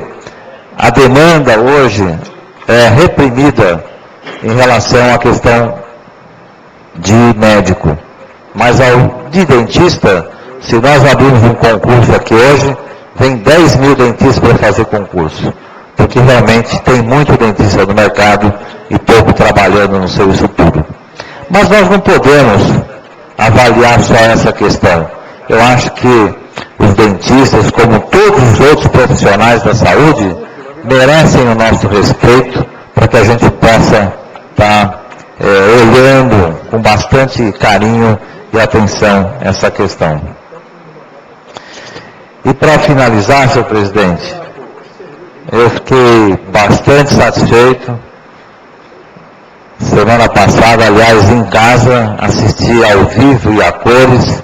a demanda hoje é reprimida em relação à questão de médico. Mas de dentista, se nós abrirmos um concurso aqui hoje, tem 10 mil dentistas para fazer concurso. Porque realmente tem muito dentista no mercado e pouco trabalhando no serviço público. Mas nós não podemos avaliar só essa questão. Eu acho que os dentistas, como todos os outros profissionais da saúde, merecem o nosso respeito para que a gente possa estar olhando com bastante carinho e atenção essa questão. E para finalizar, senhor presidente, eu fiquei bastante satisfeito. Semana passada, aliás, em casa, assisti ao vivo e a cores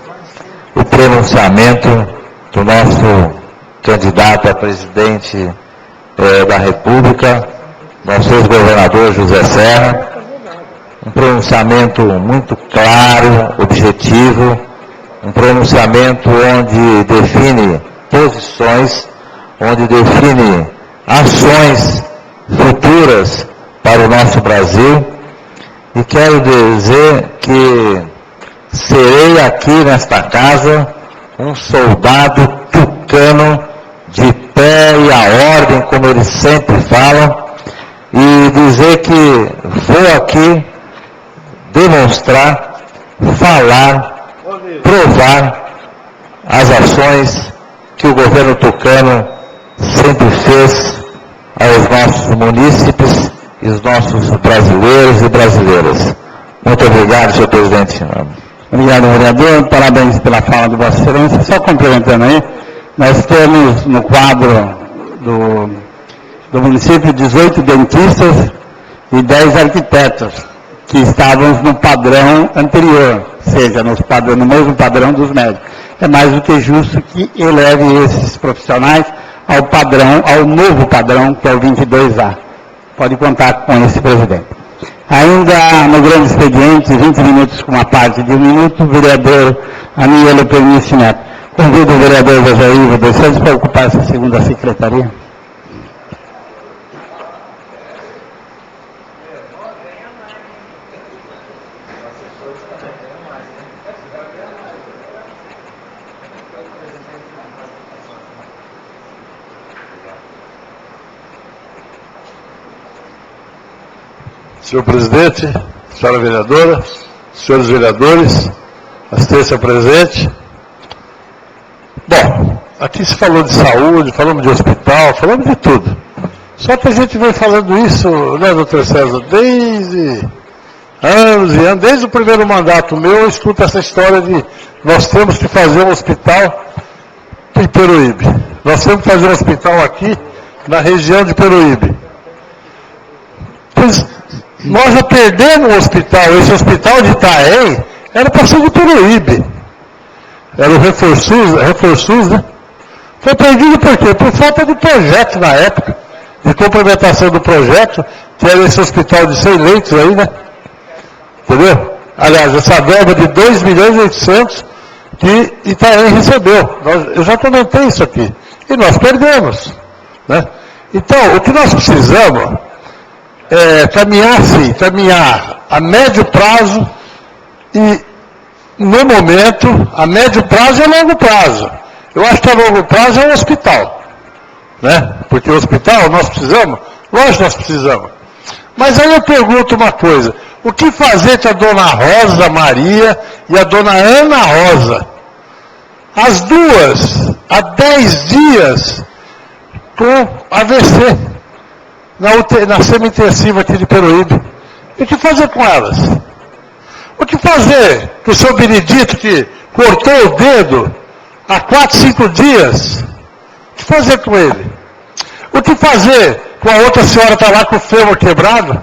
o pronunciamento do nosso candidato a presidente da República, nosso ex-governador José Serra. Um pronunciamento muito claro, objetivo, um pronunciamento onde define posições, onde define ações futuras para o nosso Brasil. E quero dizer que serei aqui nesta casa um soldado tucano de pé e a ordem, como eles sempre falam, e dizer que vou aqui demonstrar, falar, provar as ações que o governo tucano sempre fez aos nossos munícipes e os nossos brasileiros e brasileiras. Muito obrigado, senhor presidente. Obrigado, vereador. Parabéns pela fala de Vossa Excelência. Só complementando aí, nós temos no quadro do município 18 dentistas e 10 arquitetos, que estavam no padrão anterior, ou seja, no mesmo padrão dos médicos. É mais do que justo que eleve esses profissionais ao novo padrão, que é o 22A. Pode contar com esse presidente. Ainda no grande expediente, 20 minutos com uma parte de 1 minuto, o vereador Anielo Pernice Neto. Convido o vereador José Ivo dos Santos para ocupar essa segunda secretaria. Senhor presidente, senhora vereadora, senhores vereadores, assistência presente. Bom, aqui se falou de saúde, falamos de hospital, falamos de tudo. Só que a gente vem falando isso, né, doutor César, desde anos e anos, desde o primeiro mandato meu, eu escuto essa história de nós temos que fazer um hospital em Peruíbe. Nós temos que fazer um hospital aqui na região de Peruíbe. Pois nós já perdemos o hospital, esse hospital de Itaém era para ser de Peruíbe. Era o Reforçus, né? Foi perdido por quê? Por falta de projeto na época, de complementação do projeto, que era esse hospital de 100 leitos aí, né? Entendeu? Aliás, essa verba de 2.800.000 que Itaém recebeu. Eu já comentei isso aqui. E nós perdemos, né? Então, o que nós precisamos caminhar a médio prazo e, no momento, a médio prazo e a longo prazo. Eu acho que a longo prazo é um hospital, né? Porque o hospital nós precisamos, lógico nós precisamos. Mas aí eu pergunto uma coisa, o que fazer com a dona Rosa Maria e a dona Ana Rosa? As duas, há 10 dias, com AVC, na semi-intensiva aqui de Peruíbe. E o que fazer com elas? O que fazer com o seu Benedito, que cortou o dedo há 4, 5 dias? O que fazer com ele? O que fazer com a outra senhora que está lá com o fêmur quebrado?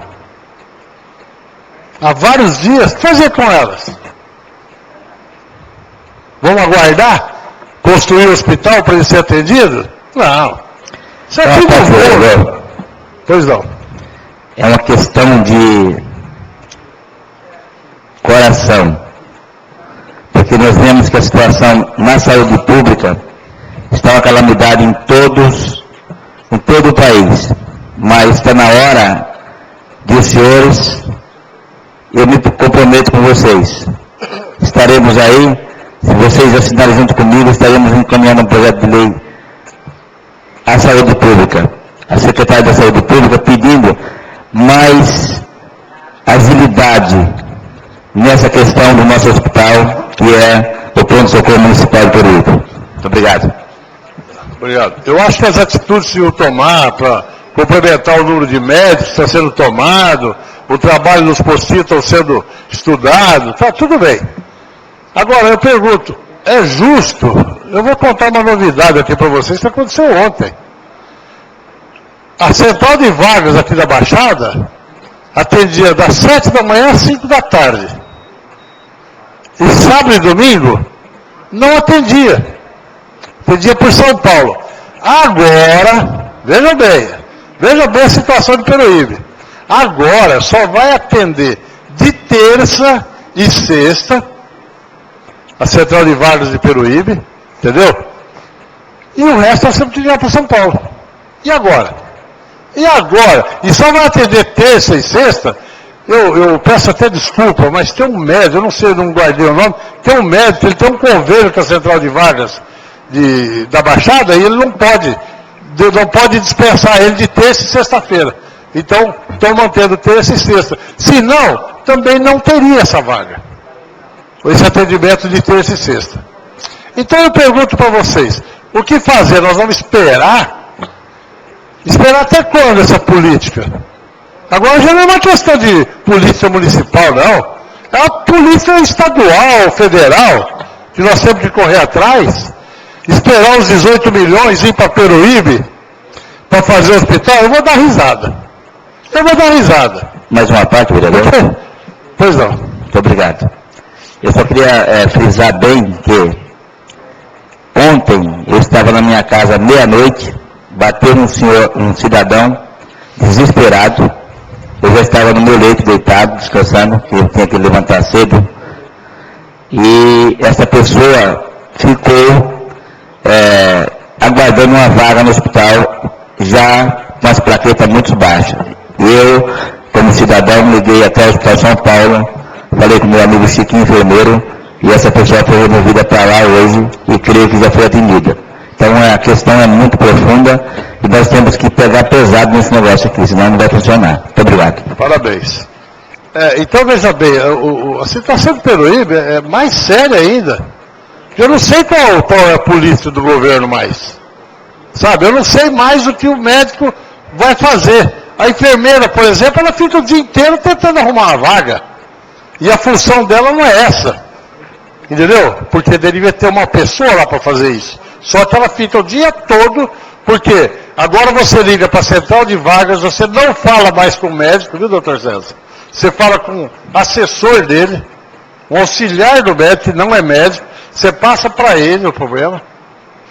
Há vários dias. O que fazer com elas? Vamos aguardar? Construir o hospital para ele ser atendido? Não. Isso aqui não vou. Pois não. É uma questão de coração. Porque nós vemos que a situação na saúde pública está uma calamidade em todo o país. Mas está na hora de os senhores, eu me comprometo com vocês. Estaremos aí, se vocês assinarem junto comigo, estaremos encaminhando um projeto de lei à saúde pública, a secretária da Saúde Pública pedindo mais agilidade nessa questão do nosso hospital, que é o pronto-socorro municipal de Peruíbe. Muito obrigado. Obrigado. Eu acho que as atitudes que iam tomar para complementar o número de médicos está sendo tomado, o trabalho dos postinhos estão sendo estudado, está tudo bem. Agora, eu pergunto, é justo? Eu vou contar uma novidade aqui para vocês que aconteceu ontem. A central de vagas aqui da Baixada atendia das 7 da manhã às 5 da tarde. E sábado e domingo não atendia. Atendia por São Paulo. Agora, veja bem a situação de Peruíbe. Agora só vai atender de terça e sexta a central de vagas de Peruíbe, entendeu? E o resto nós temos que ligar para São Paulo. E agora? E só vai atender terça e sexta. Eu peço até desculpa, mas tem um médico, eu não sei, não guardei o nome, tem um médico, ele tem um convênio com a central de vagas da Baixada e ele não pode dispensar ele de terça e sexta-feira. Então, estão mantendo terça e sexta. Senão, também não teria essa vaga. Esse atendimento de terça e sexta. Então eu pergunto para vocês, o que fazer? Nós vamos esperar? Esperar até quando essa política? Agora já não é uma questão de política municipal, não. É uma política estadual, federal, que nós temos que correr atrás. Esperar os 18 milhões ir para Peruíbe para fazer o hospital, eu vou dar risada. Mais uma parte, vereador? Pois não. Muito obrigado. Eu só queria frisar bem que ontem eu estava na minha casa meia-noite, bateu um cidadão desesperado. Eu já estava no meu leito deitado, descansando, que eu tinha que levantar cedo. E essa pessoa ficou aguardando uma vaga no hospital, já com as plaquetas muito baixas. Eu, como cidadão, liguei até o Hospital São Paulo, falei com meu amigo Chiquinho, enfermeiro, e essa pessoa foi removida para lá hoje e creio que já foi atendida. Então a questão é muito profunda e nós temos que pegar pesado nesse negócio aqui, senão não vai funcionar. Muito obrigado. Parabéns. Então veja bem, a situação de Peruíbe é mais séria ainda. Eu não sei qual é a política do governo mais. Sabe, eu não sei mais o que o médico vai fazer. A enfermeira, por exemplo, ela fica o dia inteiro tentando arrumar uma vaga. E a função dela não é essa. Entendeu? Porque deveria ter uma pessoa lá para fazer isso. Só que ela fica o dia todo, porque agora você liga para a central de vagas, você não fala mais com o médico, viu, doutor César? Você fala com o assessor dele, um auxiliar do médico, que não é médico, você passa para ele o problema.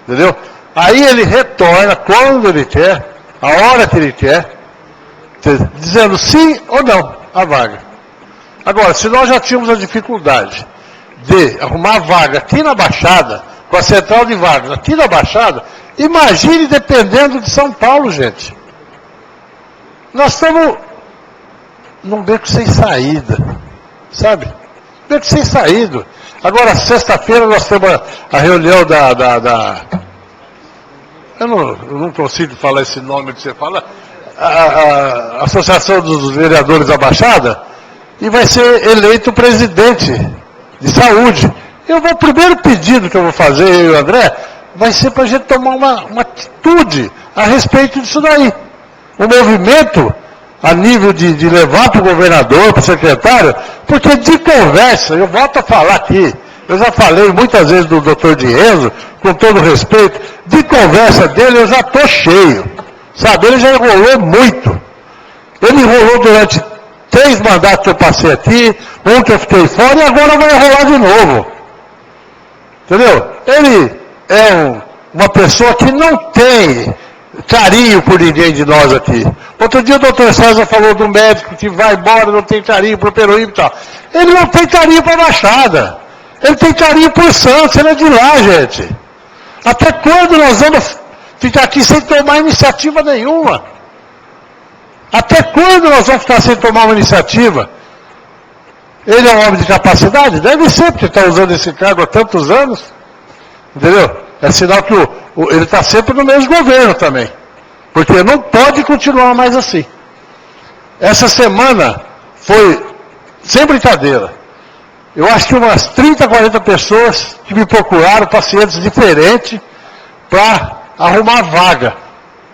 Entendeu? Aí ele retorna quando ele quer, a hora que ele quer, dizendo sim ou não a vaga. Agora, se nós já tínhamos a dificuldade de arrumar vaga aqui na Baixada, com a central de vagas aqui na Baixada, imagine dependendo de São Paulo, gente. Nós estamos num beco sem saída, sabe? Beco sem saída. Agora, sexta-feira, nós temos a reunião eu não consigo falar esse nome que você fala, a Associação dos Vereadores da Baixada, e vai ser eleito presidente de saúde. O primeiro pedido que eu vou fazer, eu e o André, vai ser para a gente tomar uma atitude a respeito disso daí. O movimento, a nível de levar para o governador, para o secretário, porque de conversa, eu volto a falar aqui, eu já falei muitas vezes do doutor Dienzo, com todo respeito, de conversa dele eu já estou cheio, sabe? Ele já enrolou muito. Ele enrolou durante 3 mandatos que eu passei aqui, um que eu fiquei fora, e agora vai enrolar de novo. Entendeu? Ele é uma pessoa que não tem carinho por ninguém de nós aqui. Outro dia o doutor César falou do médico que vai embora, não tem carinho por Peruíbe e tal. Ele não tem carinho para a Baixada. Ele tem carinho por Santos, ele é de lá, gente. Até quando nós vamos ficar aqui sem tomar iniciativa nenhuma? Até quando nós vamos ficar sem tomar uma iniciativa? Ele é um homem de capacidade? Deve ser, porque está usando esse cargo há tantos anos. Entendeu? É sinal que ele está sempre no mesmo governo também. Porque não pode continuar mais assim. Essa semana foi, sem brincadeira, eu acho que umas 30, 40 pessoas que me procuraram, pacientes diferentes, para arrumar vaga.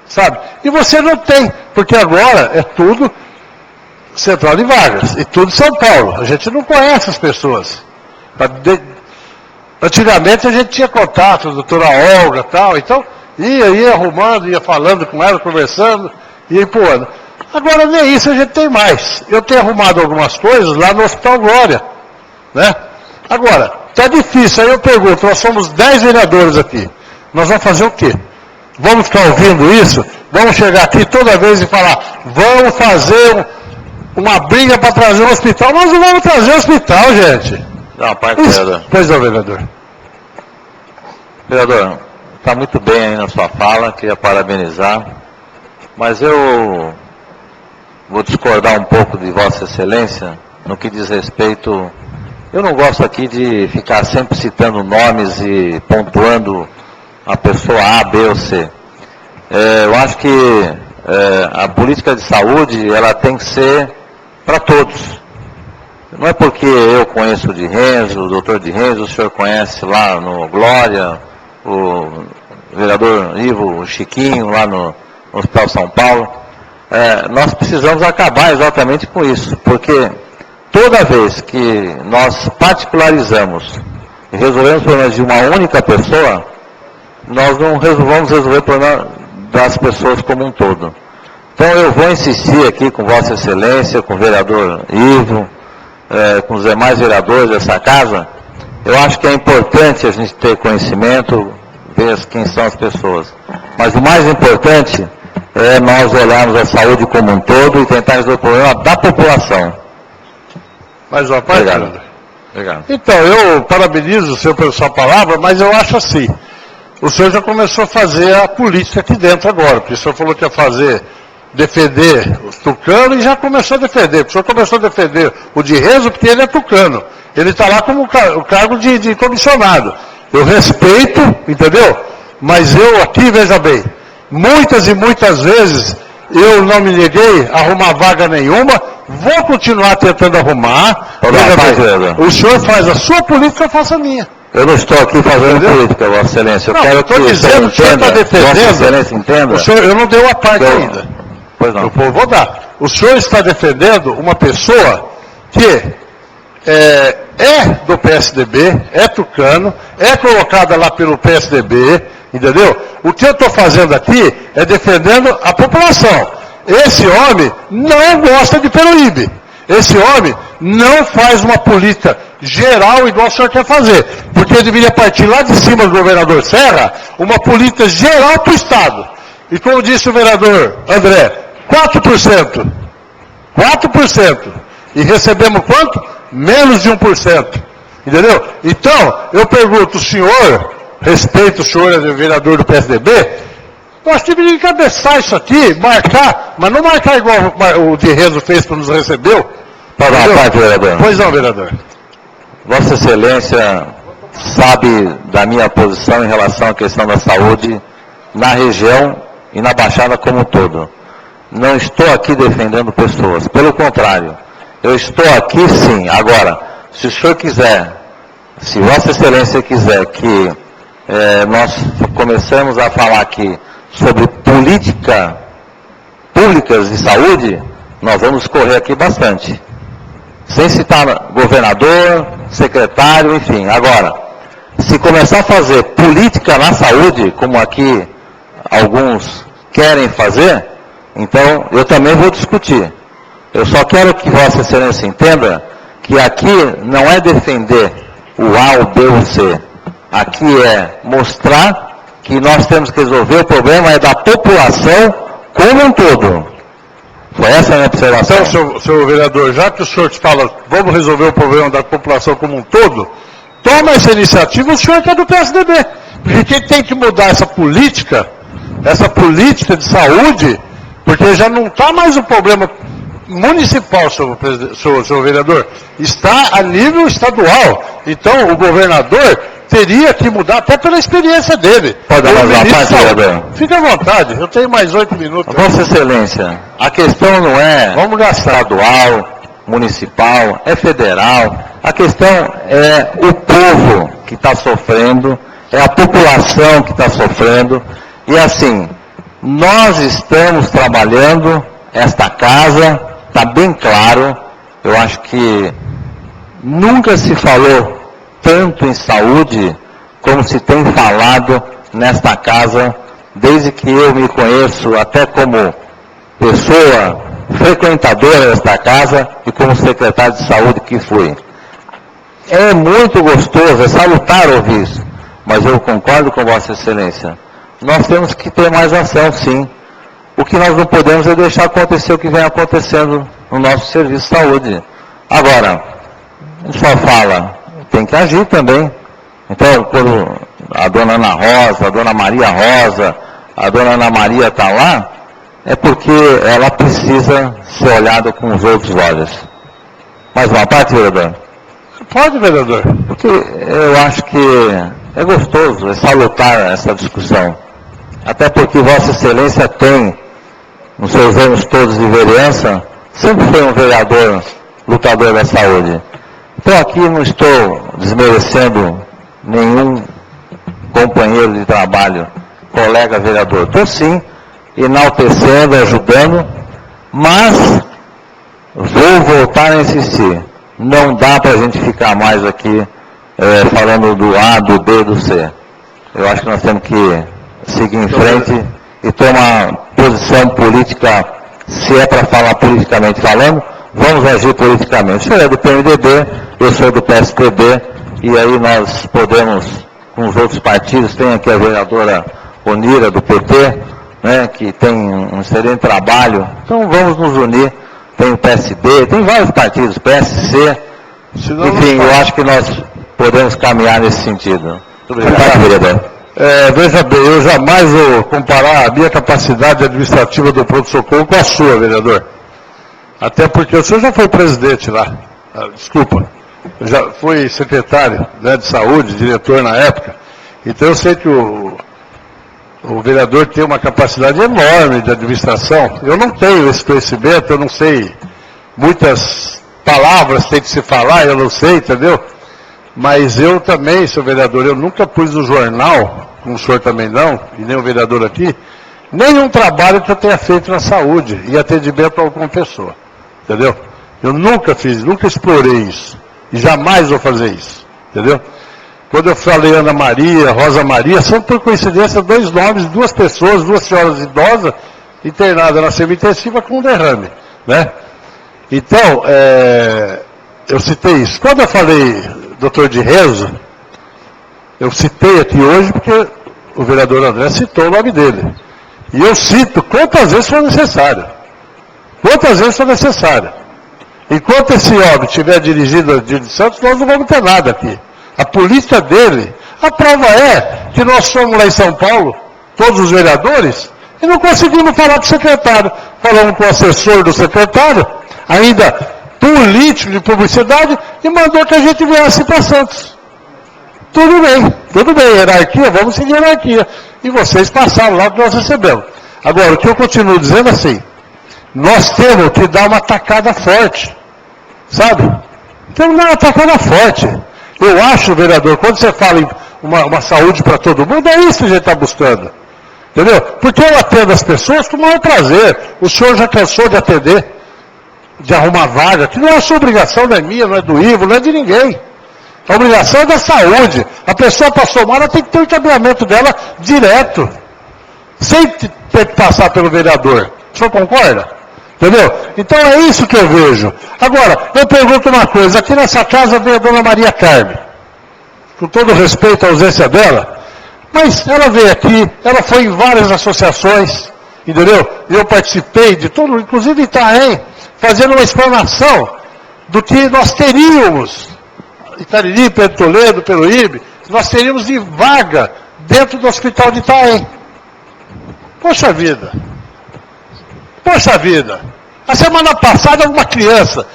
Sabe? E você não tem, porque agora é tudo central de vagas, e tudo São Paulo. A gente não conhece as pessoas. Antigamente a gente tinha contato, a doutora Olga e tal, então ia arrumando, ia falando com ela, conversando, ia empurrando. Agora nem isso a gente tem mais. Eu tenho arrumado algumas coisas lá no Hospital Glória, né? Agora, está difícil, aí eu pergunto, nós somos 10 vereadores aqui, nós vamos fazer o quê? Vamos ficar ouvindo isso? Vamos chegar aqui toda vez e falar, vamos fazer uma briga para trazer um hospital? Nós não vamos trazer um hospital, gente. Não, parte, vereador. Pois não, vereador. Vereador, está muito bem aí na sua fala, queria parabenizar, mas eu vou discordar um pouco de Vossa Excelência no que diz respeito. Eu não gosto aqui de ficar sempre citando nomes e pontuando a pessoa A, B ou C. Eu acho que a política de saúde, ela tem que ser para todos. Não é porque eu conheço o de Renzo, o doutor de Renzo, o senhor conhece lá no Glória, o vereador Ivo, o Chiquinho, lá no Hospital São Paulo. Nós precisamos acabar exatamente com isso, porque toda vez que nós particularizamos e resolvemos problemas de uma única pessoa, nós não vamos resolver o problema das pessoas como um todo. Então eu vou insistir aqui com Vossa Excelência, com o vereador Ivo, com os demais vereadores dessa casa. Eu acho que é importante a gente ter conhecimento, ver quem são as pessoas. Mas o mais importante é nós olharmos a saúde como um todo e tentar resolver o problema da população. Mais uma parte? Obrigado. Obrigado. Então, eu parabenizo o senhor pela sua palavra, mas eu acho assim, o senhor já começou a fazer a política aqui dentro agora, porque o senhor falou que ia defender os tucanos e já começou a defender. O senhor começou a defender o de Renzo porque ele é tucano. Ele está lá como o cargo de comissionado. Eu respeito, entendeu? Mas eu aqui, veja bem, muitas e muitas vezes eu não me neguei a arrumar vaga nenhuma, vou continuar tentando arrumar. O senhor faz a sua política, eu faço a minha. Eu não estou aqui fazendo política, Vossa Excelência. Eu quero que o senhor está defendendo. Vossa Excelência entenda. O senhor, eu não dei uma parte ainda. Pois não. Eu vou dar. O senhor está defendendo uma pessoa que é do PSDB, é tucano, é colocada lá pelo PSDB, entendeu? O que eu estou fazendo aqui é defendendo a população. Esse homem não gosta de Peruíbe. Esse homem não faz uma política geral igual o senhor quer fazer. Porque ele deveria partir lá de cima do governador Serra, uma política geral para o Estado. E como disse o vereador André, 4%. 4%. E recebemos quanto? Menos de 1%. Entendeu? Então, eu pergunto, o senhor, respeito o senhor, é vereador do PSDB, nós tivemos que encabeçar isso aqui, marcar, mas não marcar igual o de Renzo fez quando nos recebeu. Para uma parte, vereador. Pois não, vereador. Vossa Excelência sabe da minha posição em relação à questão da saúde na região e na Baixada como um todo. Não estou aqui defendendo pessoas, pelo contrário, eu estou aqui sim. Agora, se o senhor quiser se Vossa Excelência quiser que nós começamos a falar aqui sobre política públicas de saúde, nós vamos correr aqui bastante. Sem citar governador, secretário, enfim. Agora, se começar a fazer política na saúde, como aqui alguns querem fazer, então eu também vou discutir. Eu só quero que Vossa Excelência entenda que aqui não é defender o A, o B ou o C. Aqui é mostrar que nós temos que resolver o problema da população como um todo. Foi essa a minha observação? Então, senhor vereador, já que o senhor fala, vamos resolver o problema da população como um todo, toma essa iniciativa o senhor que é do PSDB. Porque quem tem que mudar essa política de saúde, porque já não está mais o problema municipal, senhor vereador, está a nível estadual. Então, o governador teria que mudar, até pela experiência dele. Pode dar mais uma parte, vereador? Fique à vontade, eu tenho mais 8 minutos. Vossa Excelência, a questão não é estadual, municipal, é federal. A questão é o povo que está sofrendo, é a população que está sofrendo. E assim, nós estamos trabalhando, esta casa, está bem claro, eu acho que nunca se falou tanto em saúde como se tem falado nesta casa, desde que eu me conheço até como pessoa frequentadora desta casa e como secretário de saúde que fui. É muito gostoso, é salutar ouvir isso, mas eu concordo com Vossa Excelência. Nós temos que ter mais ação, sim. O que nós não podemos é deixar acontecer o que vem acontecendo no nosso serviço de saúde. Agora, só fala, tem que agir também. Então, quando a dona Ana Rosa, a dona Maria Rosa, a dona Ana Maria está lá, é porque ela precisa ser olhada com os outros olhos. Mais uma parte, vereador? Pode, vereador. Porque eu acho que é gostoso, é salutar essa discussão. Até porque Vossa Excelência tem, nos seus anos todos de vereança, sempre foi um vereador lutador da saúde. Então aqui não estou desmerecendo nenhum companheiro de trabalho, colega vereador. Estou sim enaltecendo, ajudando, mas vou voltar a insistir. Não dá para a gente ficar mais aqui falando do A, do B, do C. Eu acho que nós temos que seguir em frente e tomar posição política, se é para falar politicamente falando, vamos agir politicamente. O senhor é do PMDB, eu sou do PSDB, e aí nós podemos, com os outros partidos, tem aqui a vereadora Onira, do PT, né, que tem um excelente trabalho, então vamos nos unir. Tem o PSB, tem vários partidos, PSC, enfim, eu acho que nós podemos caminhar nesse sentido. Muito obrigado, vereador. Veja bem, eu jamais vou comparar a minha capacidade administrativa do pronto-socorro com a sua, vereador. Até porque o senhor já foi presidente lá, desculpa, eu já fui secretário, né, de saúde, diretor na época, então eu sei que o vereador tem uma capacidade enorme de administração. Eu não tenho esse conhecimento, eu não sei, muitas palavras tem que se falar, eu não sei, entendeu? Mas eu também, senhor vereador, eu nunca pus no jornal, como o senhor também não, e nem o vereador aqui, nenhum trabalho que eu tenha feito na saúde e atendimento a alguma pessoa, entendeu? Eu nunca fiz, nunca explorei isso, e jamais vou fazer isso, entendeu? Quando eu falei Ana Maria, Rosa Maria, são por coincidência 2 nomes de 2 pessoas, 2 senhoras idosas, internadas na semi-intensiva com um derrame, né? Então, eu citei isso. Quando eu falei doutor de Rezo, eu citei aqui hoje porque o vereador André citou o nome dele. E eu cito quantas vezes for necessário. Quantas vezes for necessário. Enquanto esse homem estiver dirigindo a de Santos, nós não vamos ter nada aqui. A política dele, a prova é que nós fomos lá em São Paulo, todos os vereadores, e não conseguimos falar com o secretário. Falamos com o assessor do secretário, ainda político de publicidade, e mandou que a gente viesse para Santos. Tudo bem, hierarquia, vamos seguir a hierarquia. E vocês passaram lá que nós recebemos. Agora, o que eu continuo dizendo assim, nós temos que dar uma tacada forte, sabe? Temos que dar uma tacada forte. Eu acho, vereador, quando você fala em uma saúde para todo mundo, é isso que a gente está buscando. Entendeu? Porque eu atendo as pessoas com o maior prazer. O senhor já cansou de atender, de arrumar vaga, que não é sua obrigação, não é minha, não é do Ivo, não é de ninguém. A obrigação é da saúde. A pessoa passou mal, ela tem que ter o encaminhamento dela direto, sem ter que passar pelo vereador. O senhor concorda? Entendeu? Então é isso que eu vejo. Agora, eu pergunto uma coisa, aqui nessa casa veio a dona Maria Carme, com todo respeito à ausência dela, mas ela veio aqui, ela foi em várias associações, entendeu? Eu participei de tudo, inclusive em Itaém, fazendo uma explanação do que nós teríamos, Itariri, Pedro Toledo, Peruíbe, nós teríamos de vaga dentro do hospital de Itaém. Poxa vida! Poxa vida! A semana passada uma criança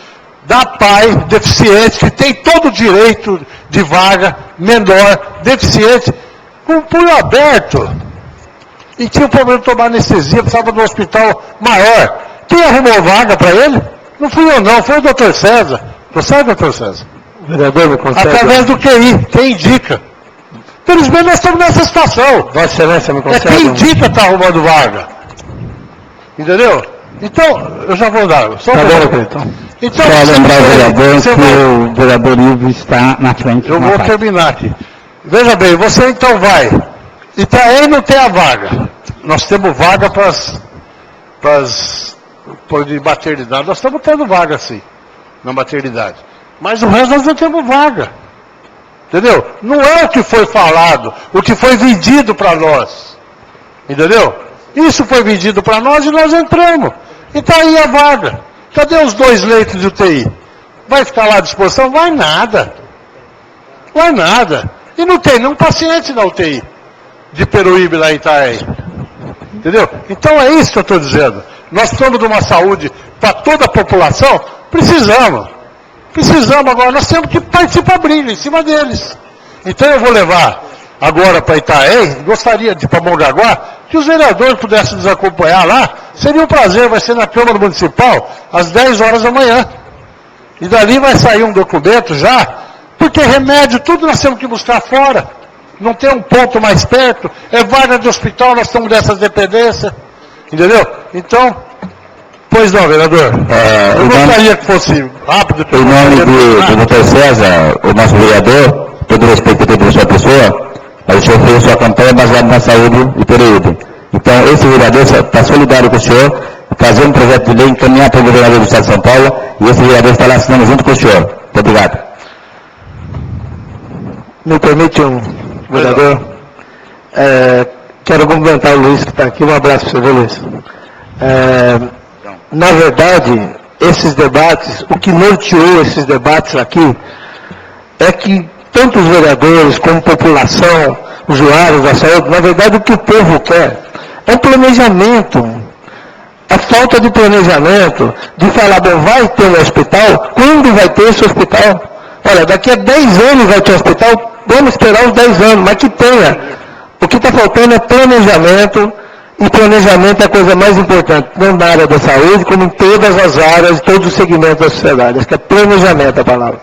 da pai, deficiente, que tem todo o direito de vaga, menor, deficiente, com o punho aberto, e tinha o problema de tomar anestesia, precisava de um hospital maior. Quem arrumou vaga para ele? Não fui eu não, foi o doutor César. Consegue, doutor César? O vereador me consegue? Através do QI, quem indica. Felizmente nós estamos nessa situação. Vossa Excelência me consegue? É quem indica está arrumando vaga. Entendeu? Então, eu já vou dar. Só Tá bom, então. Só lembrar o vereador que o vereador Ivo está na frente. Eu vou terminar aqui. Veja bem, você então vai. Itaém não tem a vaga. Nós temos vaga para de maternidade. Nós estamos tendo vaga, sim, na maternidade. Mas o resto nós não temos vaga. Entendeu? Não é o que foi falado, o que foi vendido para nós. Entendeu? Isso foi vendido para nós e nós entramos. E está aí a vaga. Cadê os 2 leitos de UTI? Vai ficar lá à disposição? Vai nada. Vai nada. E não tem nenhum paciente na UTI de Peruíbe lá em Itaém. Entendeu? Então é isso que eu estou dizendo. Nós estamos de uma saúde para toda a população? Precisamos. Precisamos agora. Nós temos que partir para a briga em cima deles. Então eu vou levar agora para Itaém, gostaria de ir para Mongaguá, que os vereadores pudessem nos acompanhar lá. Seria um prazer, vai ser na Câmara Municipal, às 10 horas da manhã. E dali vai sair um documento já, porque remédio, tudo nós temos que buscar fora. Não tem um ponto mais perto, é vaga de hospital, nós estamos nessas dependências. Entendeu? Então, pois não, vereador. Eu gostaria que fosse rápido. Em nome do Dr. César, o nosso vereador, todo respeito pela sua pessoa, mas o senhor fez sua campanha baseada na saúde e Peruíbe. Então, esse vereador está solidário com o senhor, fazer um projeto de lei, encaminhar para o governador do Estado de São Paulo, e esse vereador está lá assinando junto com o senhor. Muito obrigado. Me permite vereador? Quero cumprimentar o Luiz que está aqui. Um abraço para você, viu, Luiz? Na verdade, esses debates, o que norteou esses debates aqui, é que tanto os vereadores como a população, usuários da saúde, na verdade o que o povo quer é um planejamento. A falta de planejamento, de falar, bom, vai ter um hospital, quando vai ter esse hospital? Olha, daqui a 10 anos vai ter um hospital, vamos esperar os 10 anos, mas que tenha. O que está faltando é planejamento, e planejamento é a coisa mais importante, não na área da saúde, como em todas as áreas, todos os segmentos da sociedade. Acho que é planejamento a palavra.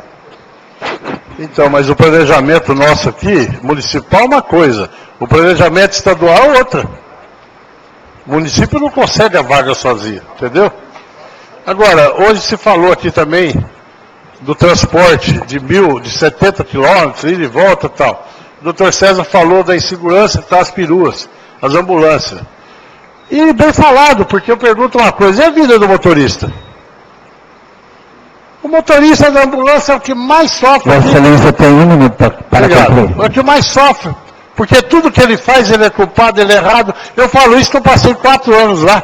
Então, mas o planejamento nosso aqui, municipal, é uma coisa. O planejamento estadual é outra. O município não consegue a vaga sozinho, entendeu? Agora, hoje se falou aqui também do transporte de 70 quilômetros, ida e volta e tal. O doutor César falou da insegurança que está as peruas, as ambulâncias. E bem falado, porque eu pergunto uma coisa, e a vida do motorista? O motorista da ambulância é o que mais sofre. Vossa Excelência tem 1 minuto para concluir. É o que mais sofre. Porque tudo que ele faz, ele é culpado, ele é errado. Eu falo isso que eu passei 4 anos lá.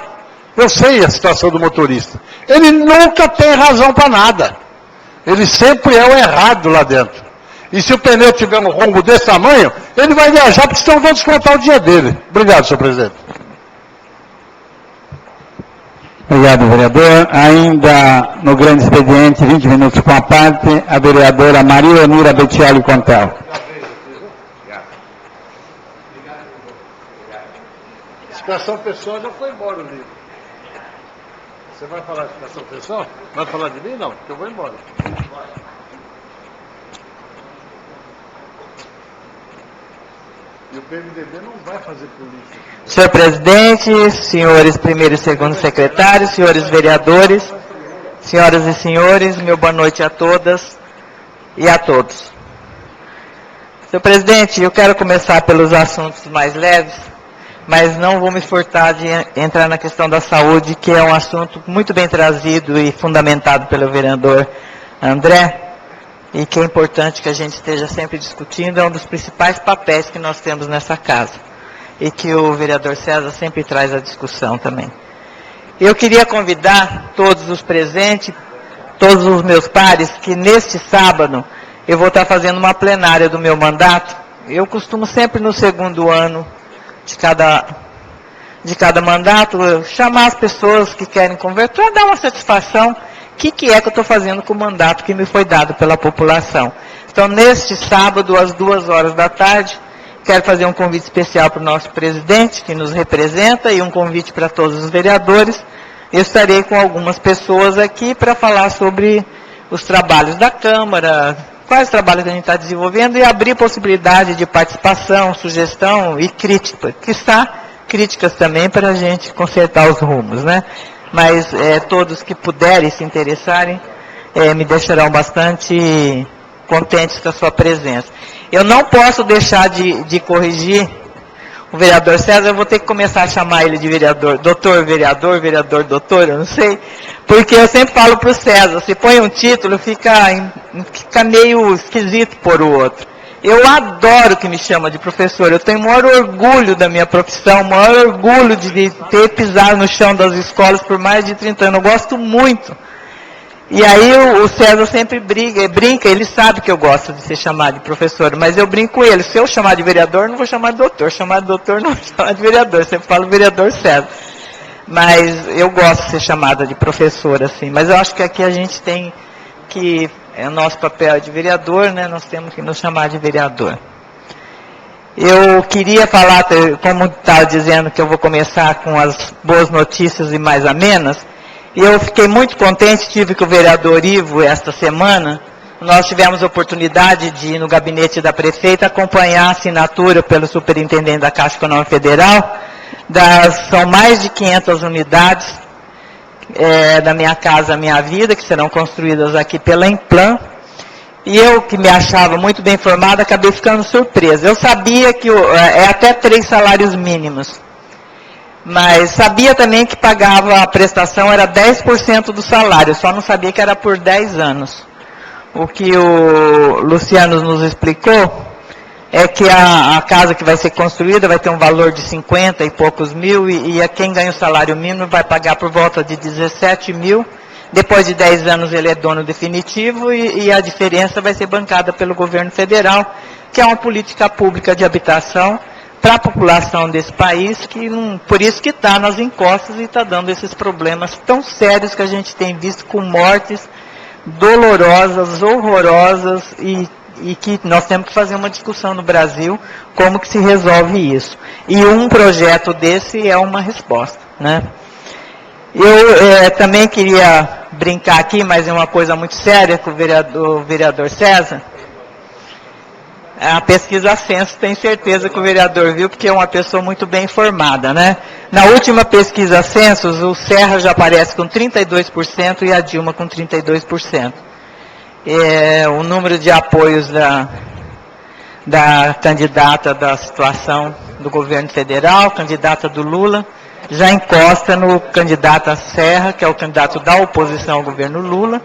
Eu sei a situação do motorista. Ele nunca tem razão para nada. Ele sempre é o errado lá dentro. E se o pneu tiver um rombo desse tamanho, ele vai viajar porque estão vão descontar o dia dele. Obrigado, senhor presidente. Obrigado, vereador. Ainda no grande expediente, 20 minutos com a parte, a vereadora Maria Emira Bettioli Contel. Educação pessoal já foi embora o livro. Você vai falar de educação pessoal? Vai falar de mim? Não, porque eu vou embora. E o PMDB não vai fazer política. Senhor presidente, senhores primeiro e segundo secretários, senhores vereadores, senhoras e senhores, meu boa noite a todas e a todos. Senhor presidente, eu quero começar pelos assuntos mais leves, mas não vou me furtar de entrar na questão da saúde, que é um assunto muito bem trazido e fundamentado pelo vereador André, e que é importante que a gente esteja sempre discutindo, é um dos principais papéis que nós temos nessa casa, e que o vereador César sempre traz à discussão também. Eu queria convidar todos os presentes, todos os meus pares, que neste sábado eu vou estar fazendo uma plenária do meu mandato. Eu costumo sempre no segundo ano de cada mandato chamar as pessoas que querem conversar, para dar uma satisfação. O que é que eu estou fazendo com o mandato que me foi dado pela população? Então, neste sábado, às 14h, quero fazer um convite especial para o nosso presidente, que nos representa, e um convite para todos os vereadores. Eu estarei com algumas pessoas aqui para falar sobre os trabalhos da Câmara, quais trabalhos que a gente está desenvolvendo, e abrir possibilidade de participação, sugestão e crítica, que está críticas também para a gente consertar os rumos, né? Mas todos que puderem se interessarem, me deixarão bastante contentes com a sua presença. Eu não posso deixar de corrigir o vereador César, eu vou ter que começar a chamar ele de vereador, doutor, vereador, doutor, eu não sei, porque eu sempre falo para o César, se põe um título, fica meio esquisito por o outro. Eu adoro que me chama de professor, eu tenho o maior orgulho da minha profissão, o maior orgulho de ter pisado no chão das escolas por mais de 30 anos, eu gosto muito. E aí o César sempre brinca, ele sabe que eu gosto de ser chamado de professor, mas eu brinco com ele, se eu chamar de vereador, não vou chamar de doutor, chamar de doutor, não vou chamar de vereador, eu sempre falo vereador César. Mas eu gosto de ser chamada de professor, assim, mas eu acho que aqui a gente tem que... É o nosso papel de vereador, né? Nós temos que nos chamar de vereador. Eu queria falar, como estava dizendo, que eu vou começar com as boas notícias e mais amenas. E eu fiquei muito contente, tive com o vereador Ivo esta semana. Nós tivemos a oportunidade de ir no gabinete da prefeita acompanhar a assinatura pelo superintendente da Caixa Econômica Federal. São mais de 500 unidades da Minha Casa Minha Vida, que serão construídas aqui pela Implan, e eu, que me achava muito bem informada, acabei ficando surpresa. Eu sabia que é até 3 salários mínimos, mas sabia também que pagava a prestação, era 10% do salário, só não sabia que era por 10 anos. O que o Luciano nos explicou é que a casa que vai ser construída vai ter um valor de 50 e poucos mil, e quem ganha o salário mínimo vai pagar por volta de 17 mil. Depois de 10 anos ele é dono definitivo, e a diferença vai ser bancada pelo governo federal, que é uma política pública de habitação para a população desse país, que por isso que está nas encostas e está dando esses problemas tão sérios que a gente tem visto, com mortes dolorosas, horrorosas, e que nós temos que fazer uma discussão no Brasil, como que se resolve isso. E um projeto desse é uma resposta, né? Eu também queria brincar aqui, mas é uma coisa muito séria com o vereador César. A pesquisa Censo, tenho certeza que o vereador viu, porque é uma pessoa muito bem informada, né? Na última pesquisa Censo, o Serra já aparece com 32% e a Dilma com 32%. O número de apoios da candidata da situação do governo federal, candidata do Lula, já encosta no candidato Serra, que é o candidato da oposição ao governo Lula,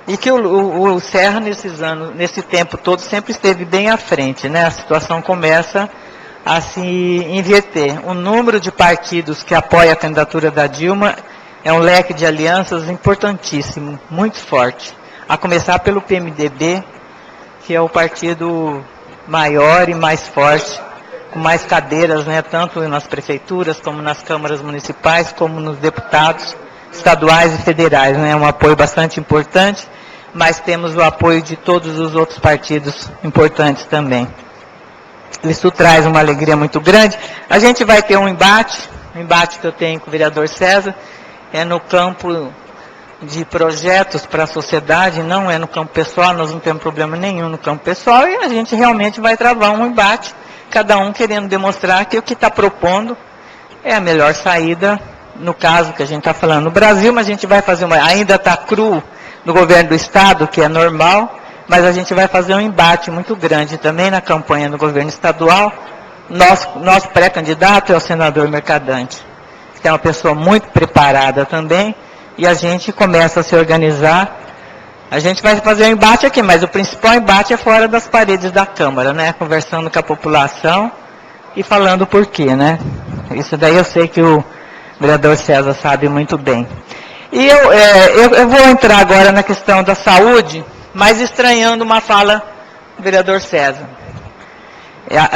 e que o Serra, nesse tempo todo, sempre esteve bem à frente, né? A situação começa a se inverter. O número de partidos que apoia a candidatura da Dilma é um leque de alianças importantíssimo, muito forte. A começar pelo PMDB, que é o partido maior e mais forte, com mais cadeiras, né, tanto nas prefeituras, como nas câmaras municipais, como nos deputados estaduais e federais, né, um apoio bastante importante, mas temos o apoio de todos os outros partidos importantes também. Isso traz uma alegria muito grande. A gente vai ter um embate que eu tenho com o vereador César, é no campo de projetos para a sociedade, não é no campo pessoal, nós não temos problema nenhum no campo pessoal, e a gente realmente vai travar um embate, cada um querendo demonstrar que o que está propondo é a melhor saída, no caso que a gente está falando no Brasil, mas a gente vai fazer ainda está cru no governo do Estado, que é normal, mas a gente vai fazer um embate muito grande também na campanha do governo estadual. Nosso pré-candidato é o senador Mercadante, que é uma pessoa muito preparada também, e a gente começa a se organizar. A gente vai fazer um embate aqui, mas o principal embate é fora das paredes da Câmara, né? Conversando com a população e falando por quê, né? Isso daí eu sei que o vereador César sabe muito bem. E eu vou entrar agora na questão da saúde, mas estranhando uma fala do vereador César.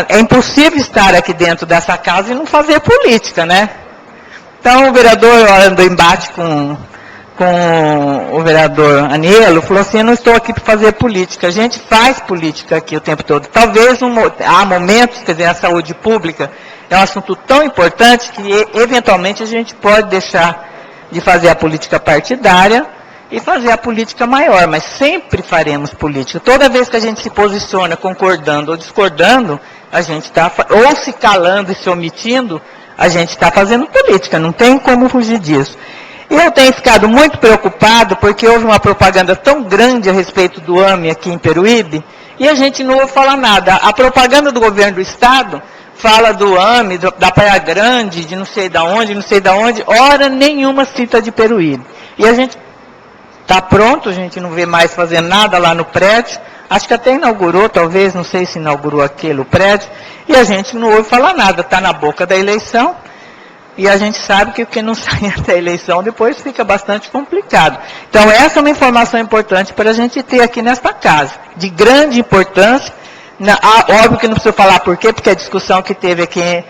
É impossível estar aqui dentro dessa casa e não fazer política, né? Então o vereador, do embate com o vereador Anielo, falou assim, eu não estou aqui para fazer política, a gente faz política aqui o tempo todo. Talvez há momentos, quer dizer, a saúde pública é um assunto tão importante que eventualmente a gente pode deixar de fazer a política partidária e fazer a política maior, mas sempre faremos política. Toda vez que a gente se posiciona concordando ou discordando, a gente está, ou se calando e se omitindo, a gente está fazendo política, não tem como fugir disso. E eu tenho ficado muito preocupado porque houve uma propaganda tão grande a respeito do AME aqui em Peruíbe e a gente não ouve falar nada. A propaganda do governo do Estado fala do AME, da Praia Grande, de não sei da onde, hora nenhuma cita de Peruíbe. E a gente está pronto, a gente não vê mais fazendo nada lá no prédio, acho que até inaugurou, talvez, não sei se inaugurou o prédio, e a gente não ouve falar nada, está na boca da eleição, e a gente sabe que o que não sai até a eleição depois fica bastante complicado. Então essa é uma informação importante para a gente ter aqui nesta casa, de grande importância. Óbvio que não preciso falar por quê, porque a discussão que teve aqui,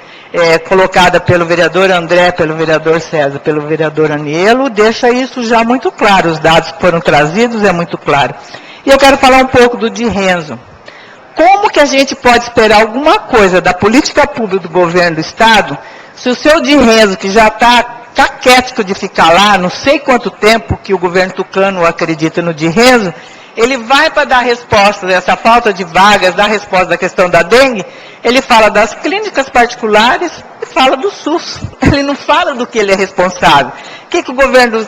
colocada pelo vereador André, pelo vereador César, pelo vereador Anielo, deixa isso já muito claro, os dados que foram trazidos é muito claro. E eu quero falar um pouco do de Renzo. Como que a gente pode esperar alguma coisa da política pública do governo do Estado, se o seu de Renzo, que já está caquético de ficar lá, não sei quanto tempo que o governo tucano acredita no de Renzo, ele vai para dar resposta dessa falta de vagas, dar resposta da questão da dengue, ele fala das clínicas particulares e fala do SUS. Ele não fala do que ele é responsável. Que o governo...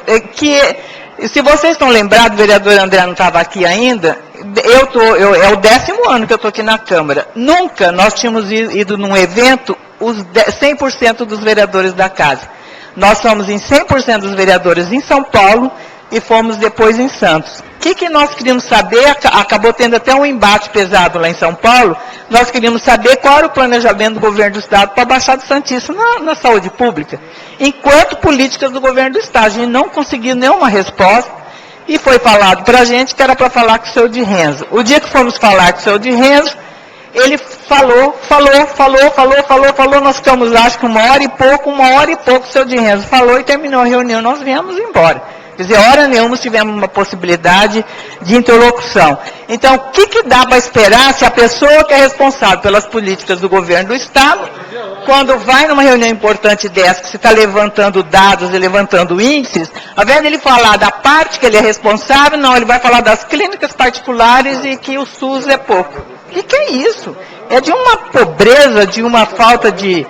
se vocês estão lembrados, o vereador André não estava aqui ainda, é o 10º ano que eu estou aqui na Câmara. Nunca nós tínhamos ido num evento os 100% dos vereadores da casa. Nós fomos em 100% dos vereadores em São Paulo e fomos depois em Santos. O que nós queríamos saber, acabou tendo até um embate pesado lá em São Paulo, nós queríamos saber qual era o planejamento do governo do Estado para a Baixada Santista na saúde pública. Enquanto políticas do governo do Estado, a gente não conseguiu nenhuma resposta e foi falado para a gente que era para falar com o seu de Renzo. O dia que fomos falar com o seu de Renzo, ele falou, nós ficamos lá, acho que uma hora e pouco, o seu de Renzo falou e terminou a reunião, nós viemos embora. Quer dizer, hora nenhuma tivemos uma possibilidade de interlocução. Então, o que dá para esperar se a pessoa que é responsável pelas políticas do governo do Estado, quando vai numa reunião importante dessa, que você está levantando dados e levantando índices, ao invés de ele falar da parte que ele é responsável, não, ele vai falar das clínicas particulares e que o SUS é pouco. O que é isso? É de uma pobreza, de uma falta de...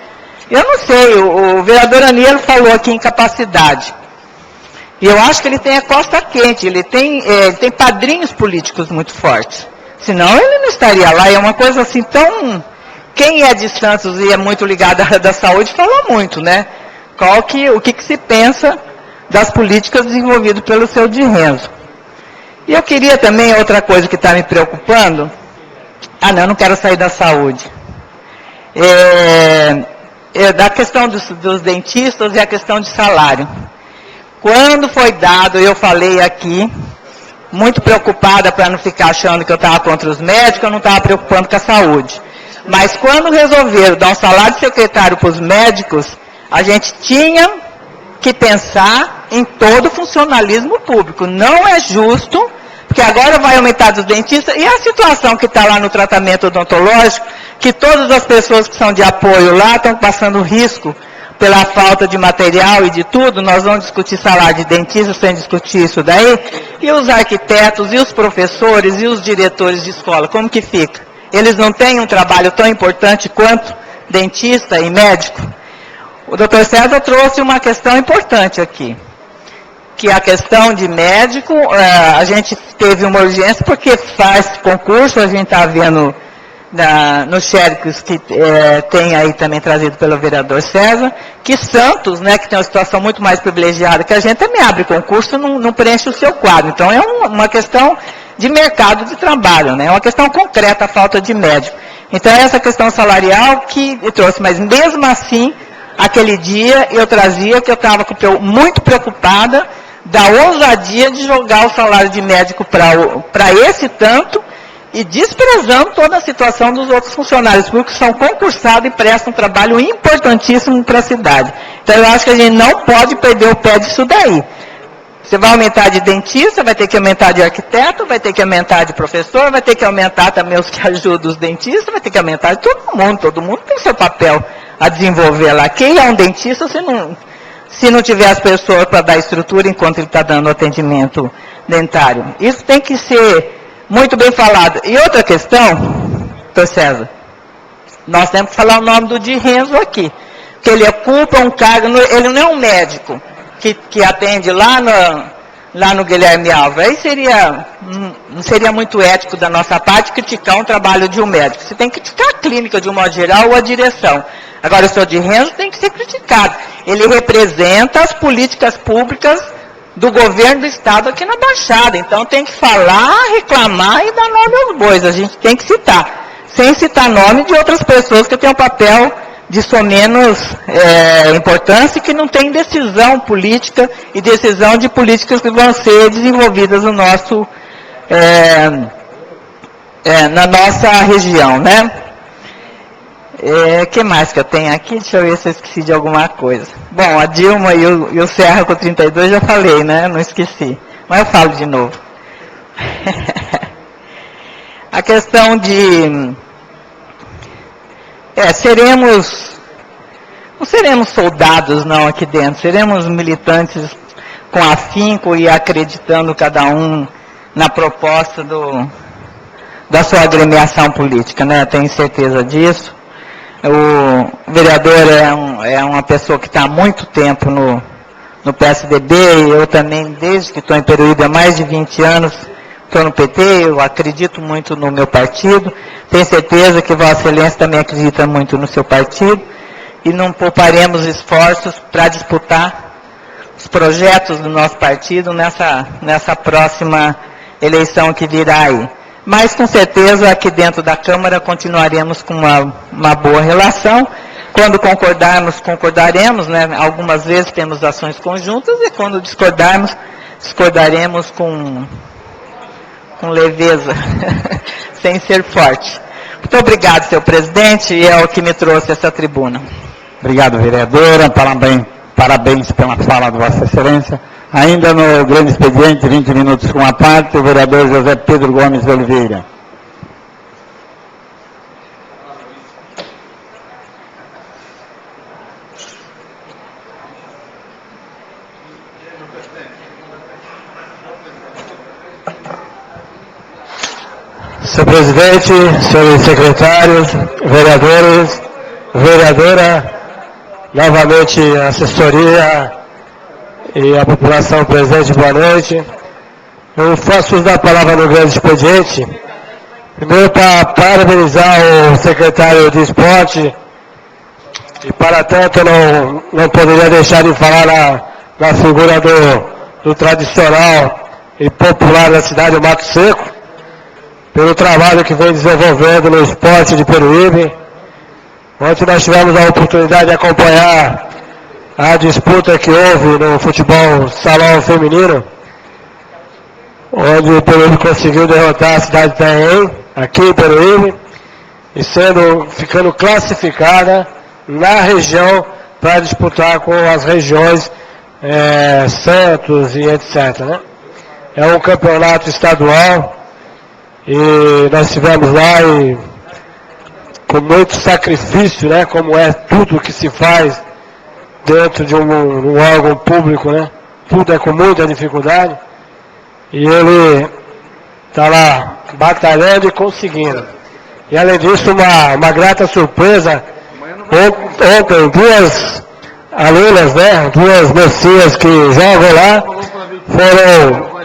Eu não sei, o vereador Anielo falou aqui em capacidade. E eu acho que ele tem a costa quente, ele tem padrinhos políticos muito fortes. Senão ele não estaria lá. É uma coisa assim tão... Quem é de Santos e é muito ligado à área da saúde fala muito, né? O que se pensa das políticas desenvolvidas pelo seu de Renzo. E eu queria também, outra coisa que está me preocupando... eu não quero sair da saúde. Da questão dos dentistas e a questão de salário. Quando foi dado, eu falei aqui, muito preocupada para não ficar achando que eu estava contra os médicos, eu não estava preocupando com a saúde. Mas quando resolveram dar um salário de secretário para os médicos, a gente tinha que pensar em todo o funcionalismo público. Não é justo, porque agora vai aumentar dos dentistas, e a situação que está lá no tratamento odontológico, que todas as pessoas que são de apoio lá estão passando risco pela falta de material e de tudo, nós vamos discutir salário de dentista sem discutir isso daí, e os arquitetos, e os professores, e os diretores de escola, como que fica? eles não têm um trabalho tão importante quanto dentista e médico? O Dr. César trouxe uma questão importante aqui, que a questão de médico, a gente teve uma urgência porque faz concurso, a gente está vendo nos xéricos que tem aí também trazido pelo vereador César, que Santos, né, que tem uma situação muito mais privilegiada que a gente, também abre concurso e não preenche o seu quadro. Então é uma questão de mercado de trabalho, né, é uma questão concreta a falta de médico. Então é essa questão salarial que eu trouxe, mas mesmo assim, aquele dia eu trazia que eu estava muito preocupada da ousadia de jogar o salário de médico para esse tanto, e desprezando toda a situação dos outros funcionários públicos que são concursados e prestam um trabalho importantíssimo para a cidade. Então, eu acho que a gente não pode perder o pé disso daí. Você vai aumentar de dentista, vai ter que aumentar de arquiteto, vai ter que aumentar de professor, vai ter que aumentar também os que ajudam os dentistas, vai ter que aumentar de todo mundo tem seu papel a desenvolver lá. Quem é um dentista se não tiver as pessoas para dar estrutura enquanto ele está dando atendimento dentário? Isso tem que ser muito bem falado. E outra questão, doutor César, nós temos que falar o nome do Di Renzo aqui, que ele ocupa um cargo, ele não é um médico que atende lá no Guilherme Alves. Aí não seria muito ético da nossa parte criticar um trabalho de um médico. Você tem que criticar a clínica de um modo geral ou a direção. Agora, o senhor Di Renzo tem que ser criticado. Ele representa as políticas públicas do governo do Estado aqui na Baixada. Então, tem que falar, reclamar e dar nome aos bois. A gente tem que citar. Sem citar nome de outras pessoas que têm um papel de somenos importância e que não tem decisão política e decisão de políticas que vão ser desenvolvidas no nosso, na nossa região, né? O que mais que eu tenho aqui? Deixa eu ver se eu esqueci de alguma coisa. Bom, a Dilma e o Serra com 32 já falei, né? Não esqueci. Mas eu falo de novo. A questão de... não seremos soldados não aqui dentro, seremos militantes com afinco e acreditando cada um na proposta da sua agremiação política, né? Tenho certeza disso. O vereador é uma pessoa que está há muito tempo no PSDB, eu também, desde que estou em Peruíbe há mais de 20 anos, estou no PT, eu acredito muito no meu partido, tenho certeza que Vossa Excelência também acredita muito no seu partido, e não pouparemos esforços para disputar os projetos do nosso partido nessa próxima eleição que virá aí. Mas, com certeza, aqui dentro da Câmara continuaremos com uma boa relação. Quando concordaremos, né? Algumas vezes temos ações conjuntas, e quando discordaremos com leveza, sem ser forte. Muito obrigado, senhor presidente, e é o que me trouxe essa tribuna. Obrigado, vereadora. Parabéns pela fala de Vossa Excelência. Ainda no grande expediente, 20 minutos com a parte, o vereador José Pedro Gomes de Oliveira. Senhor presidente, senhores secretários, vereadores, vereadora, novamente a assessoria e a população presente, boa noite. Eu faço uso da palavra no grande expediente, primeiro para parabenizar o secretário de esporte, e para tanto não poderia deixar de falar na figura do tradicional e popular da cidade, o Mato Seco, pelo trabalho que vem desenvolvendo no esporte de Peruíbe. Ontem nós tivemos a oportunidade de acompanhar a disputa que houve no futebol salão feminino, onde o Peruíbe conseguiu derrotar a cidade de Itanhaém, aqui em Peruíbe, e ficando classificada na região para disputar com as regiões Santos e etc. Né? É um campeonato estadual, e nós estivemos lá e com muito sacrifício, né, como é tudo que se faz dentro de um órgão público, né, tudo é com muita dificuldade, e ele está lá batalhando e conseguindo. E além disso, uma grata surpresa, ontem duas alunas, né, duas mocinhas que jogam lá, foram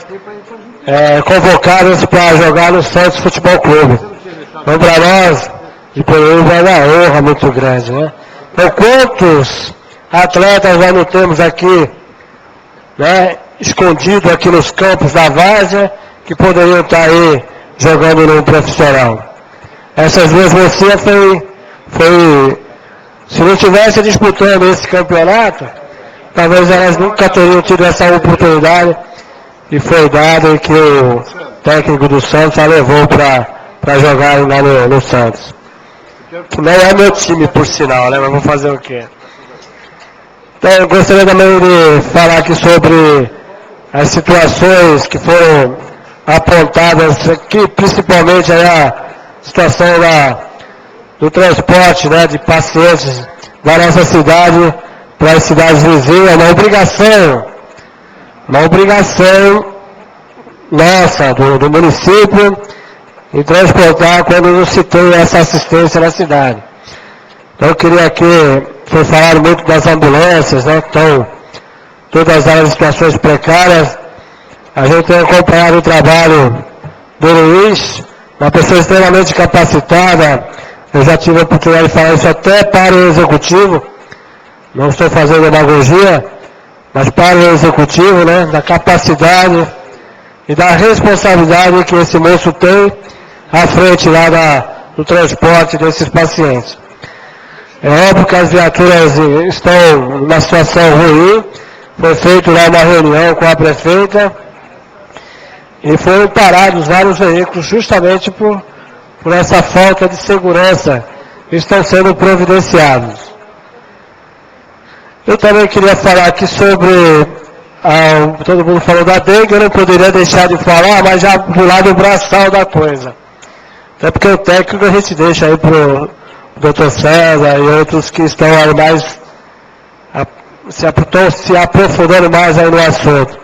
convocadas para jogar no Santos Futebol Clube. Então, para nós, de Peruíbe, é uma honra muito grande, né? Então, quantos atletas nós não temos aqui, né, escondidos aqui nos campos da várzea, que poderiam estar aí jogando no profissional? Essas duas mocinhas se não estivessem disputando esse campeonato, talvez elas nunca teriam tido essa oportunidade, e foi dado que o técnico do Santos a levou para jogar lá no Santos. Que não é meu time, por sinal, né? Mas vou fazer o quê? Então, eu gostaria também de falar aqui sobre as situações que foram apontadas aqui, principalmente aí a situação do transporte, né, de pacientes da nossa cidade para as cidades vizinhas, uma obrigação nossa, do município, em transportar quando não se tem essa assistência na cidade. Então eu queria aqui, foi falado muito das ambulâncias, né, então todas as situações precárias. A gente tem acompanhado o trabalho do Luiz, uma pessoa extremamente capacitada. Eu já tive a oportunidade de falar isso até para o executivo, não estou fazendo demagogia, mas para o executivo, né, da capacidade e da responsabilidade que esse moço tem à frente lá do transporte desses pacientes. É óbvio que as viaturas estão numa situação ruim, foi feita lá uma reunião com a prefeita e foram parados vários veículos justamente por essa falta de segurança que estão sendo providenciados. Eu também queria falar aqui sobre, todo mundo falou da dengue, eu não poderia deixar de falar, mas já do lado braçal da coisa. Até porque o técnico a gente deixa aí para o Dr. César e outros que estão aí mais, se aprofundando mais aí no assunto.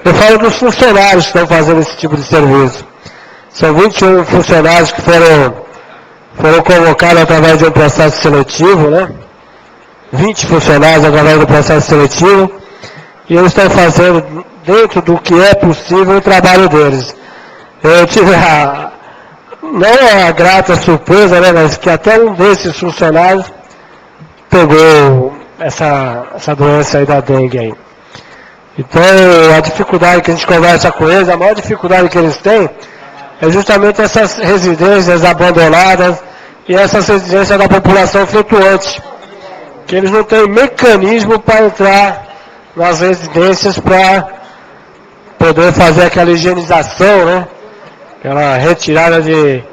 Eu falo dos funcionários que estão fazendo esse tipo de serviço. São 21 funcionários que foram convocados através de um processo seletivo, né? 20 funcionários através do processo seletivo, e eles estão fazendo, dentro do que é possível, o trabalho deles. Eu tive não a grata surpresa, né, mas que até um desses funcionários pegou essa doença aí da dengue aí. Então, a dificuldade que a gente conversa com eles, a maior dificuldade que eles têm é justamente essas residências abandonadas e essas residências da população flutuante, que eles não têm mecanismo para entrar nas residências para poder fazer aquela higienização, né? Aquela retirada de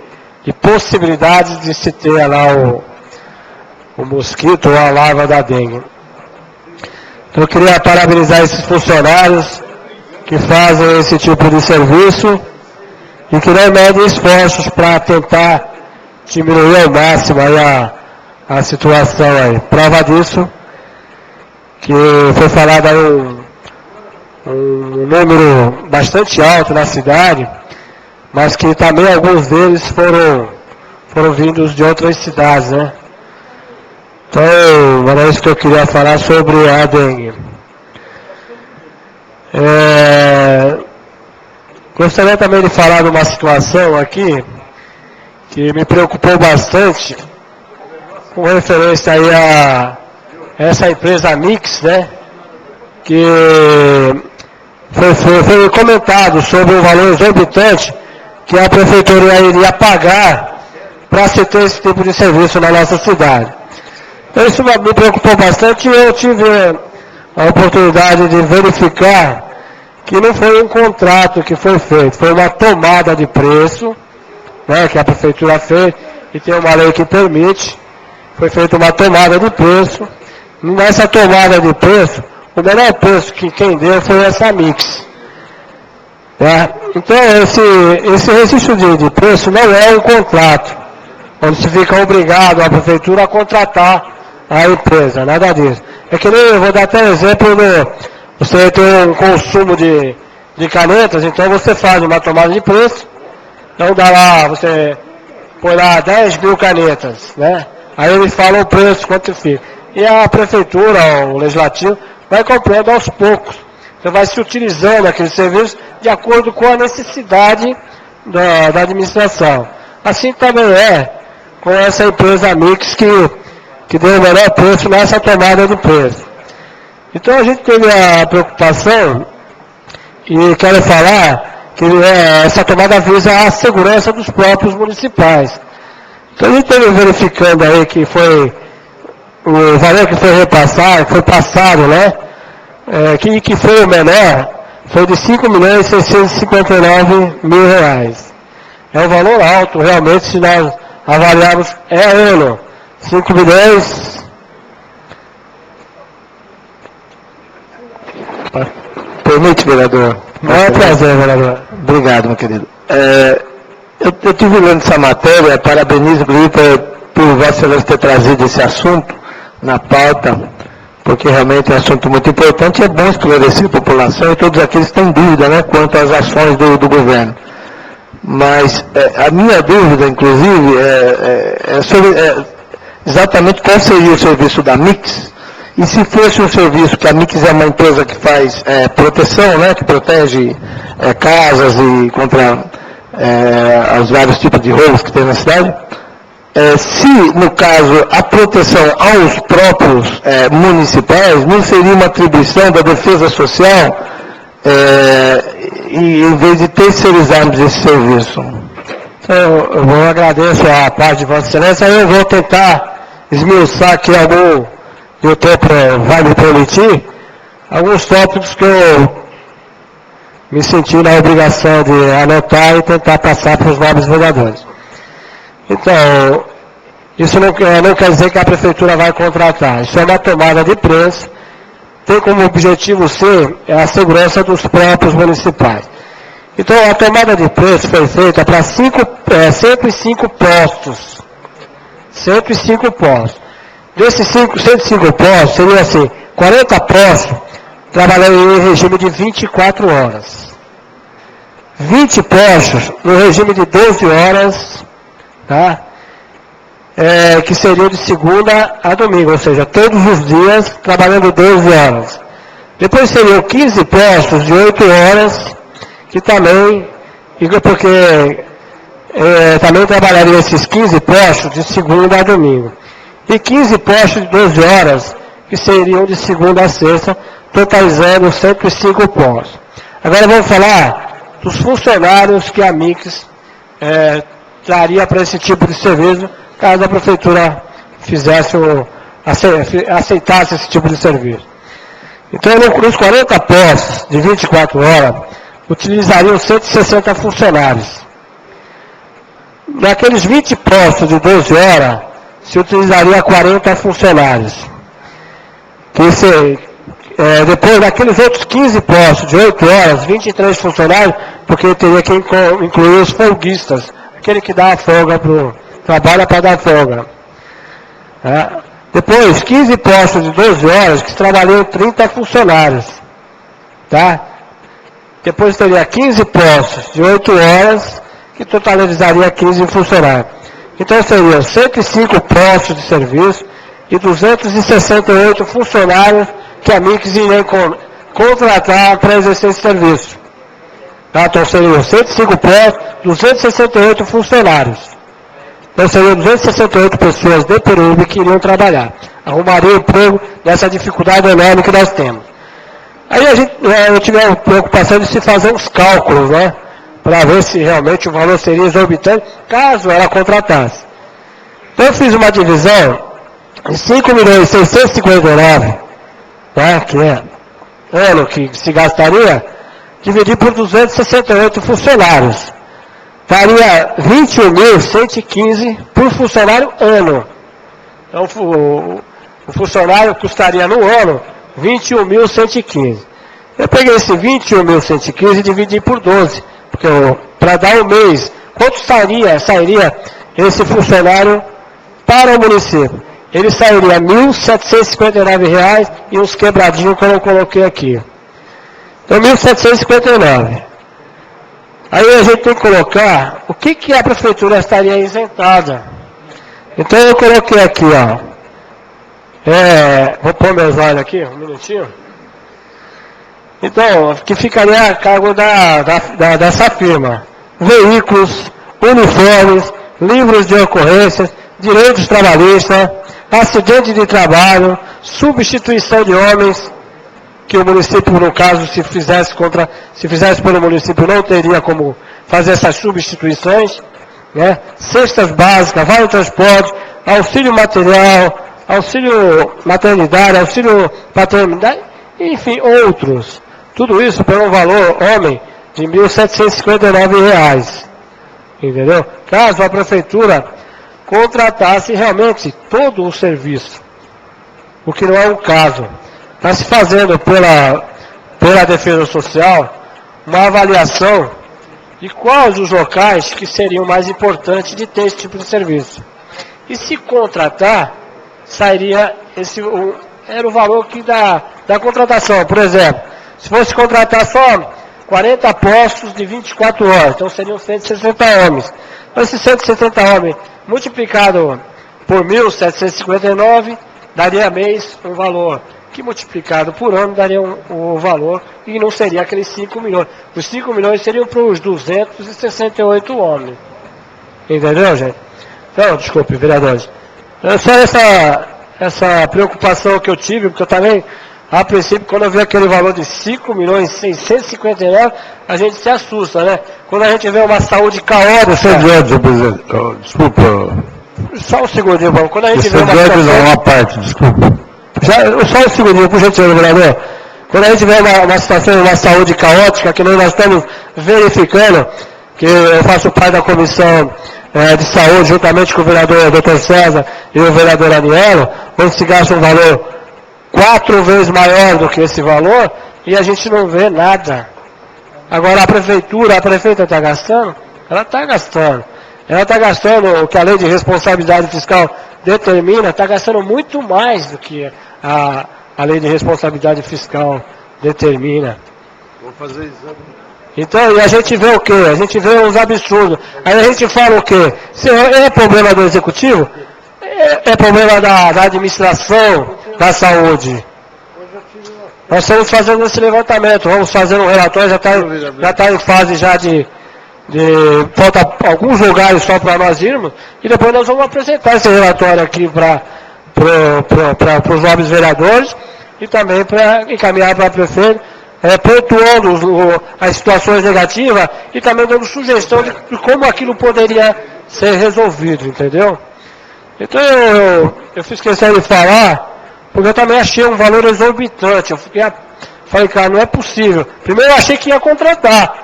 possibilidades de se ter lá o mosquito ou a larva da dengue. Então eu queria parabenizar esses funcionários que fazem esse tipo de serviço e que não medem esforços para tentar diminuir ao máximo aí a situação aí. Prova disso, que foi falado aí um número bastante alto na cidade, mas que também alguns deles foram vindos de outras cidades, né? Então, era isso que eu queria falar sobre a dengue. Gostaria também de falar de uma situação aqui que me preocupou bastante, com referência aí a essa empresa Mix, né? Que foi comentado sobre o valor exorbitante que a prefeitura iria pagar para se ter esse tipo de serviço na nossa cidade. Então isso me preocupou bastante e eu tive a oportunidade de verificar que não foi um contrato que foi feito, foi uma tomada de preço, né, que a prefeitura fez, e tem uma lei que permite, foi feita uma tomada de preço. Nessa tomada de preço, o menor preço que quem deu foi essa Mix. Então esse registro de preço não é um contrato, onde se fica obrigado a prefeitura a contratar a empresa, nada disso. É que nem, eu vou dar até um exemplo, você tem um consumo de canetas, então você faz uma tomada de preço, então dá lá, você põe lá 10 mil canetas, né? Aí eles falam o preço, quanto fica. E a prefeitura, o legislativo, vai comprando aos poucos. Então vai se utilizando aquele serviço de acordo com a necessidade da administração. Assim também é com essa empresa Mix que deu o melhor preço nessa tomada de preço. Então a gente teve a preocupação, e quero falar, que essa tomada visa a segurança dos próprios municipais. Então a gente teve verificando aí que foi o valor que foi repassado, que foi passado, né? Que foi o menor, foi de R$5.659.000. É um valor alto, realmente, se nós avaliarmos, ano. 5 milhões. Permite, vereador? É um prazer, vereador. Obrigado, meu querido. Eu estive lendo essa matéria, parabenizo, inclusive, por Vossa Excelência ter trazido esse assunto na pauta, porque realmente é um assunto muito importante e é bom esclarecer a população e todos aqueles que têm dúvida, né, quanto às ações do governo. Mas a minha dúvida, inclusive, é sobre exatamente qual seria o serviço da Mix, e se fosse um serviço, que a Mix é uma empresa que faz proteção, né, que protege casas e contra os vários tipos de roubos que tem na cidade, se, no caso, a proteção aos próprios municipais não seria uma atribuição da Defesa Social, e em vez de terceirizarmos esse serviço? Então, eu agradeço a parte de Vossa Excelência. Eu vou tentar esmiuçar aqui e o tempo vai me permitir, alguns tópicos que eu me senti na obrigação de anotar e tentar passar para os nobres vereadores. Então, isso não quer dizer que a prefeitura vai contratar. Isso é uma tomada de preço, tem como objetivo ser a segurança dos próprios municipais. Então, a tomada de preço foi feita para 105 postos. 105 postos. Desses 105 postos, seriam assim, 40 postos trabalhando em regime de 24 horas. 20 postos no regime de 12 horas, tá? Que seriam de segunda a domingo, ou seja, todos os dias trabalhando 12 horas. Depois seriam 15 postos de 8 horas, que também, porque também trabalhariam esses 15 postos de segunda a domingo. E 15 postos de 12 horas, que seriam de segunda a sexta, totalizando 105 postos. Agora vamos falar dos funcionários que a Mix traria para esse tipo de serviço, caso a prefeitura aceitasse esse tipo de serviço. Então, nos 40 postos de 24 horas, utilizariam 160 funcionários. Naqueles 20 postos de 12 horas, se utilizaria 40 funcionários. Depois, naqueles outros 15 postos de 8 horas, 23 funcionários, porque teria que incluir os folguistas, aquele que dá a folga trabalha para dar folga. Depois, 15 postos de 12 horas, que trabalham 30 funcionários. Tá? Depois teria 15 postos de 8 horas, que totalizaria 15 funcionários. Então seriam 105 postos de serviço e 268 funcionários que a Mix iria contratar para exercer esse serviço. Tá? Então seriam 105 postos, 268 funcionários. Então seriam 268 pessoas de Peruíbe que iriam trabalhar. Arrumariam emprego nessa dificuldade enorme que nós temos. Aí eu tive a preocupação de se fazer uns cálculos, né? Para ver se realmente o valor seria exorbitante, caso ela contratasse. Então eu fiz uma divisão de 5.659.000, tá? Que é ano que se gastaria, dividir por 268 funcionários. Daria 21.115 por funcionário ano. Então o funcionário custaria no ano 21.115. Eu peguei esse 21.115 e dividi por 12. Porque para dar um mês, quanto sairia esse funcionário para o município? Ele sairia R$ 1.759 e uns quebradinhos que eu não coloquei aqui. Então, 1.759. Aí a gente tem que colocar o que a prefeitura estaria isentada. Então eu coloquei aqui, ó. Vou pôr meus olhos aqui, um minutinho. Então, que ficaria a cargo dessa firma. Veículos, uniformes, livros de ocorrências, direitos trabalhistas, acidente de trabalho, substituição de homens, que o município, no caso, se fizesse pelo município, não teria como fazer essas substituições, né? Cestas básicas, vale transporte, auxílio material, auxílio maternidade, auxílio paternidade, enfim, outros. Tudo isso por um valor, homem, de R$ 1.759. Entendeu? Caso a prefeitura contratasse realmente todo o serviço, o que não é o caso. Está se fazendo pela Defesa Social uma avaliação de quais os locais que seriam mais importantes de ter esse tipo de serviço. E se contratar, sairia era o valor da contratação. Por exemplo, se fosse contratar só 40 postos de 24 horas, então seriam 160 homens. Então esses 160 homens multiplicado por 1.759 daria mês um valor, que multiplicado por ano daria um valor, e não seria aqueles 5 milhões. Os 5 milhões seriam para os 268 homens. Entendeu, gente? Então, desculpe, vereadores. Só essa preocupação que eu tive, porque eu também, a princípio, quando eu vi aquele valor de 5 milhões e 659, a gente se assusta, né? Quando a gente vê uma saúde caótica... Desculpa. Só um segundinho, vamos. Quando a gente vê uma parte, desculpa. Só um segundinho, por gentileza, vereador. Quando a gente vê uma situação, uma saúde caótica, que nós estamos verificando, que eu faço parte da comissão de saúde, juntamente com o vereador Dr. César e o vereador Anielo, onde se gasta um valor 4 vezes maior do que esse valor, e a gente não vê nada. Agora a prefeita está gastando? Ela está gastando. Ela está gastando o que a lei de responsabilidade fiscal determina, está gastando muito mais do que a lei de responsabilidade fiscal determina. Vou fazer exame. Então, e a gente vê o quê? A gente vê uns absurdos. Aí a gente fala o quê? Se é problema do executivo? É problema da administração da saúde. Nós estamos fazendo esse levantamento, vamos fazer um relatório, já está em fase já de falta alguns lugares só para nós irmos, e depois nós vamos apresentar esse relatório aqui para os nobres vereadores e também para encaminhar para a prefeita, pontuando as situações negativas e também dando sugestão de como aquilo poderia ser resolvido, entendeu? Então eu fiz questão de falar, porque eu também achei um valor exorbitante. Falei, cara, não é possível. Primeiro eu achei que ia contratar.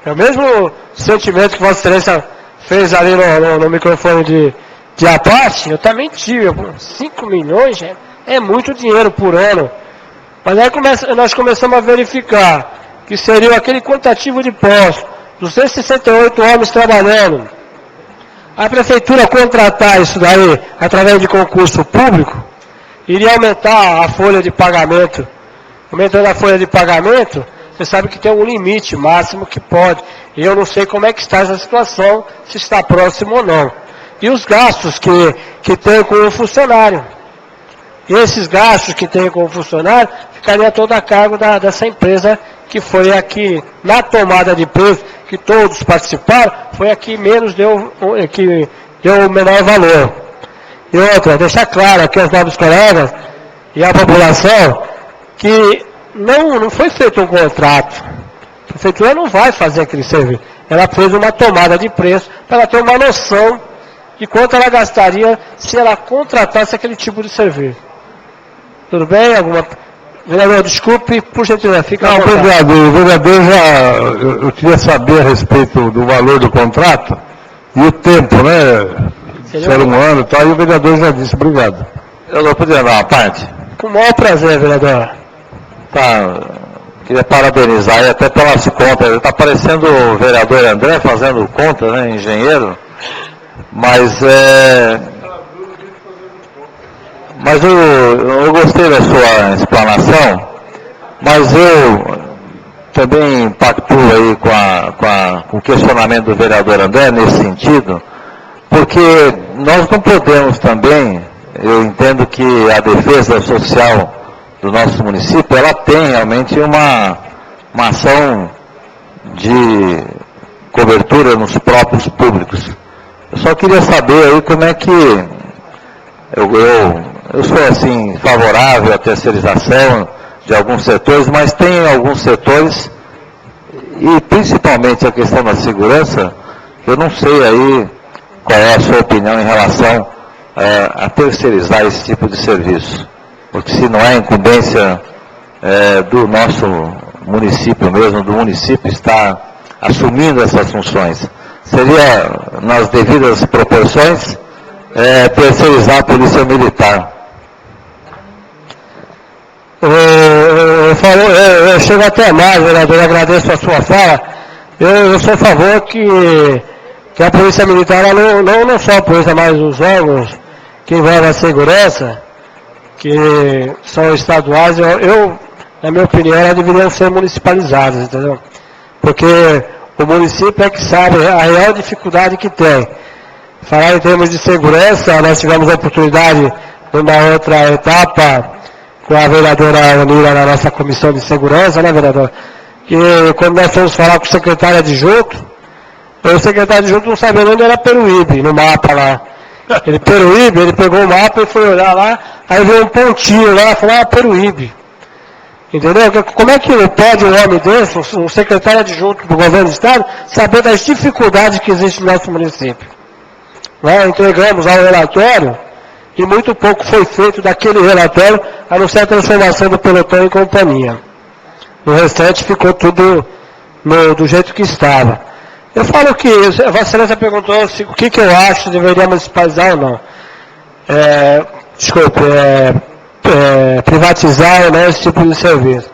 É o mesmo sentimento que Vossa Excelência fez ali no microfone de Apache, eu também tive. 5 milhões é muito dinheiro por ano. Mas aí nós começamos a verificar que seria aquele quantitativo de postos, 268 homens trabalhando. A prefeitura contratar isso daí através de concurso público, iria aumentar a folha de pagamento. Aumentando a folha de pagamento, você sabe que tem um limite máximo que pode. E eu não sei como é que está essa situação, se está próximo ou não. E os gastos que tem com o funcionário. E esses gastos que tem com o funcionário, ficaria todo a cargo dessa empresa que foi aqui, na tomada de preço, que todos participaram, foi a que menos deu o menor valor. E outra, deixar claro aqui aos novos colegas e à população, que não foi feito um contrato. A prefeitura não vai fazer aquele serviço. Ela fez uma tomada de preço para ela ter uma noção de quanto ela gastaria se ela contratasse aquele tipo de serviço. Tudo bem? Vereador, desculpe, por gentileza, fica à vontade. Obrigado. O vereador eu queria saber a respeito do valor do contrato e o tempo, né? Se era um ano e tal, e o vereador já disse. Obrigado. Eu não podia dar uma parte? Com o maior prazer, vereador. Tá, queria parabenizar aí até pelas contas. Está parecendo o vereador André fazendo conta, né, engenheiro. Mas eu gostei da sua explanação, mas eu também pactuo aí com o questionamento do vereador André nesse sentido, porque nós não podemos também, eu entendo que a defesa social do nosso município, ela tem realmente uma ação de cobertura nos próprios públicos. Eu só queria saber aí como é que eu sou assim favorável à terceirização de alguns setores, mas tem alguns setores, e principalmente a questão da segurança, eu não sei aí qual é a sua opinião em relação a terceirizar esse tipo de serviço. Porque se não é incumbência do nosso município mesmo, do município estar assumindo essas funções, seria, nas devidas proporções, terceirizar a polícia militar. Eu chego até mais, vereador, agradeço a sua fala. Eu sou a favor que a polícia militar, não só a polícia, mas os órgãos que envolvem a segurança, que são estaduais, na minha opinião, elas deveriam ser municipalizadas, entendeu? Porque o município é que sabe a real dificuldade que tem. Falar em termos de segurança, nós tivemos a oportunidade, numa outra etapa, com a vereadora Onira na nossa comissão de segurança, né, vereador? Que quando nós fomos falar com o secretário adjunto, o secretário adjunto não sabia onde era Peruíbe, no mapa lá. Peruíbe, ele pegou o mapa e foi olhar lá, aí veio um pontinho lá e falou, Peruíbe. Entendeu? Como é que pode um homem desse, um secretário adjunto do governo do estado, saber das dificuldades que existem no nosso município? Nós entregamos ao relatório e muito pouco foi feito daquele relatório, a não ser a transformação do pelotão em companhia. O restante ficou tudo do jeito que estava. Eu falo que, a Vossa Excelência perguntou o que eu acho se deveria municipalizar ou não. Privatizar ou não esse tipo de serviço.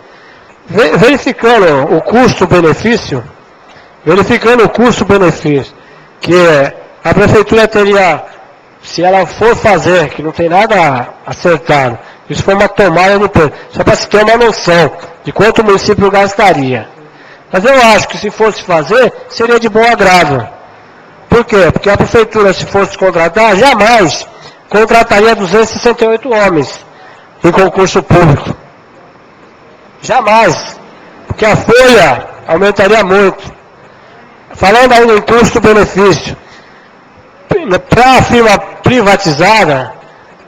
Verificando o custo-benefício, que a prefeitura teria, se ela for fazer, que não tem nada acertado, isso foi uma tomada de preço, só para se ter uma noção de quanto o município gastaria. Mas eu acho que se fosse fazer, seria de bom agrado. Por quê? Porque a prefeitura, se fosse contratar, jamais contrataria 268 homens em concurso público. Jamais. Porque a folha aumentaria muito. Falando ainda em custo-benefício, para a firma privatizada,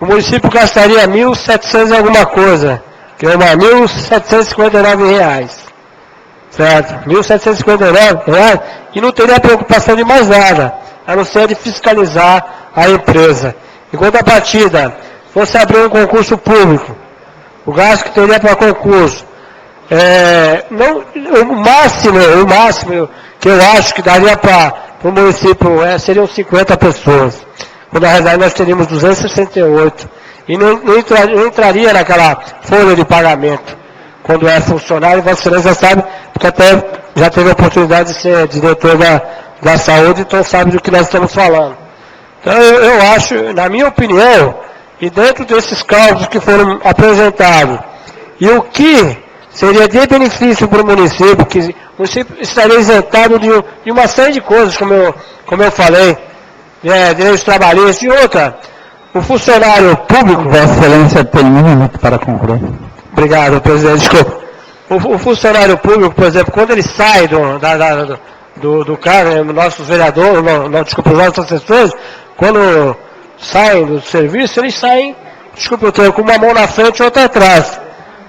o município gastaria 1.700 e alguma coisa, que é R$ 1.759. Certo? R$ 1.759, e não teria preocupação de mais nada, a não ser de fiscalizar a empresa. Em contrapartida, fosse abrir um concurso público, o gasto que teria para concurso, o máximo que eu acho que daria para o município seriam 50 pessoas, quando na realidade nós teríamos 268, e não entraria naquela folha de pagamento. Quando é funcionário, Vossa Excelência sabe, porque até já teve a oportunidade de ser diretor da saúde, então sabe do que nós estamos falando. Então eu acho, na minha opinião, e dentro desses cálculos que foram apresentados, e o que seria de benefício para o município, que o município estaria isentado de uma série de coisas, como eu falei, direitos trabalhistas e outra, o funcionário público... Vossa Excelência tem 1 minuto para concluir. Obrigado, presidente. Desculpa. O funcionário público, por exemplo, quando ele sai do cargo, nossos vereadores, desculpa, os nossos assessores, quando saem do serviço, eles saem, desculpa, eu tenho com uma mão na frente e outra atrás.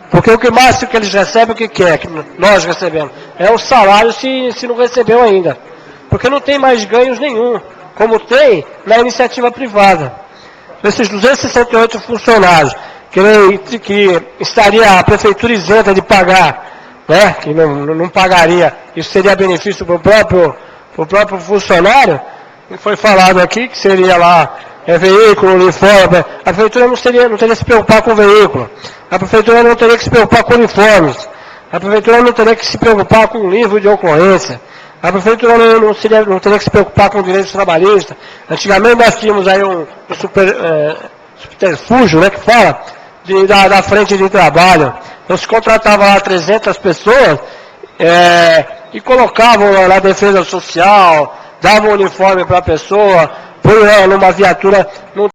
Porque o que mais que eles recebem, o que é que nós recebemos? É o salário se não recebeu ainda. Porque não tem mais ganhos nenhum, como tem na iniciativa privada. Esses 268 funcionários, que estaria a prefeitura isenta de pagar, né, que não pagaria, isso seria benefício para o próprio funcionário, foi falado aqui que seria lá veículo, uniforme, a prefeitura não teria que se preocupar com o veículo, a prefeitura não teria que se preocupar com uniformes, a prefeitura não teria que se preocupar com livro de ocorrência, a prefeitura não teria que se preocupar com direitos trabalhistas. Antigamente nós tínhamos aí um subterfúgio, né, que fala, da frente de trabalho. Então se contratava lá 300 pessoas, e colocavam na defesa social, davam uniforme para a pessoa, põe ela numa viatura, não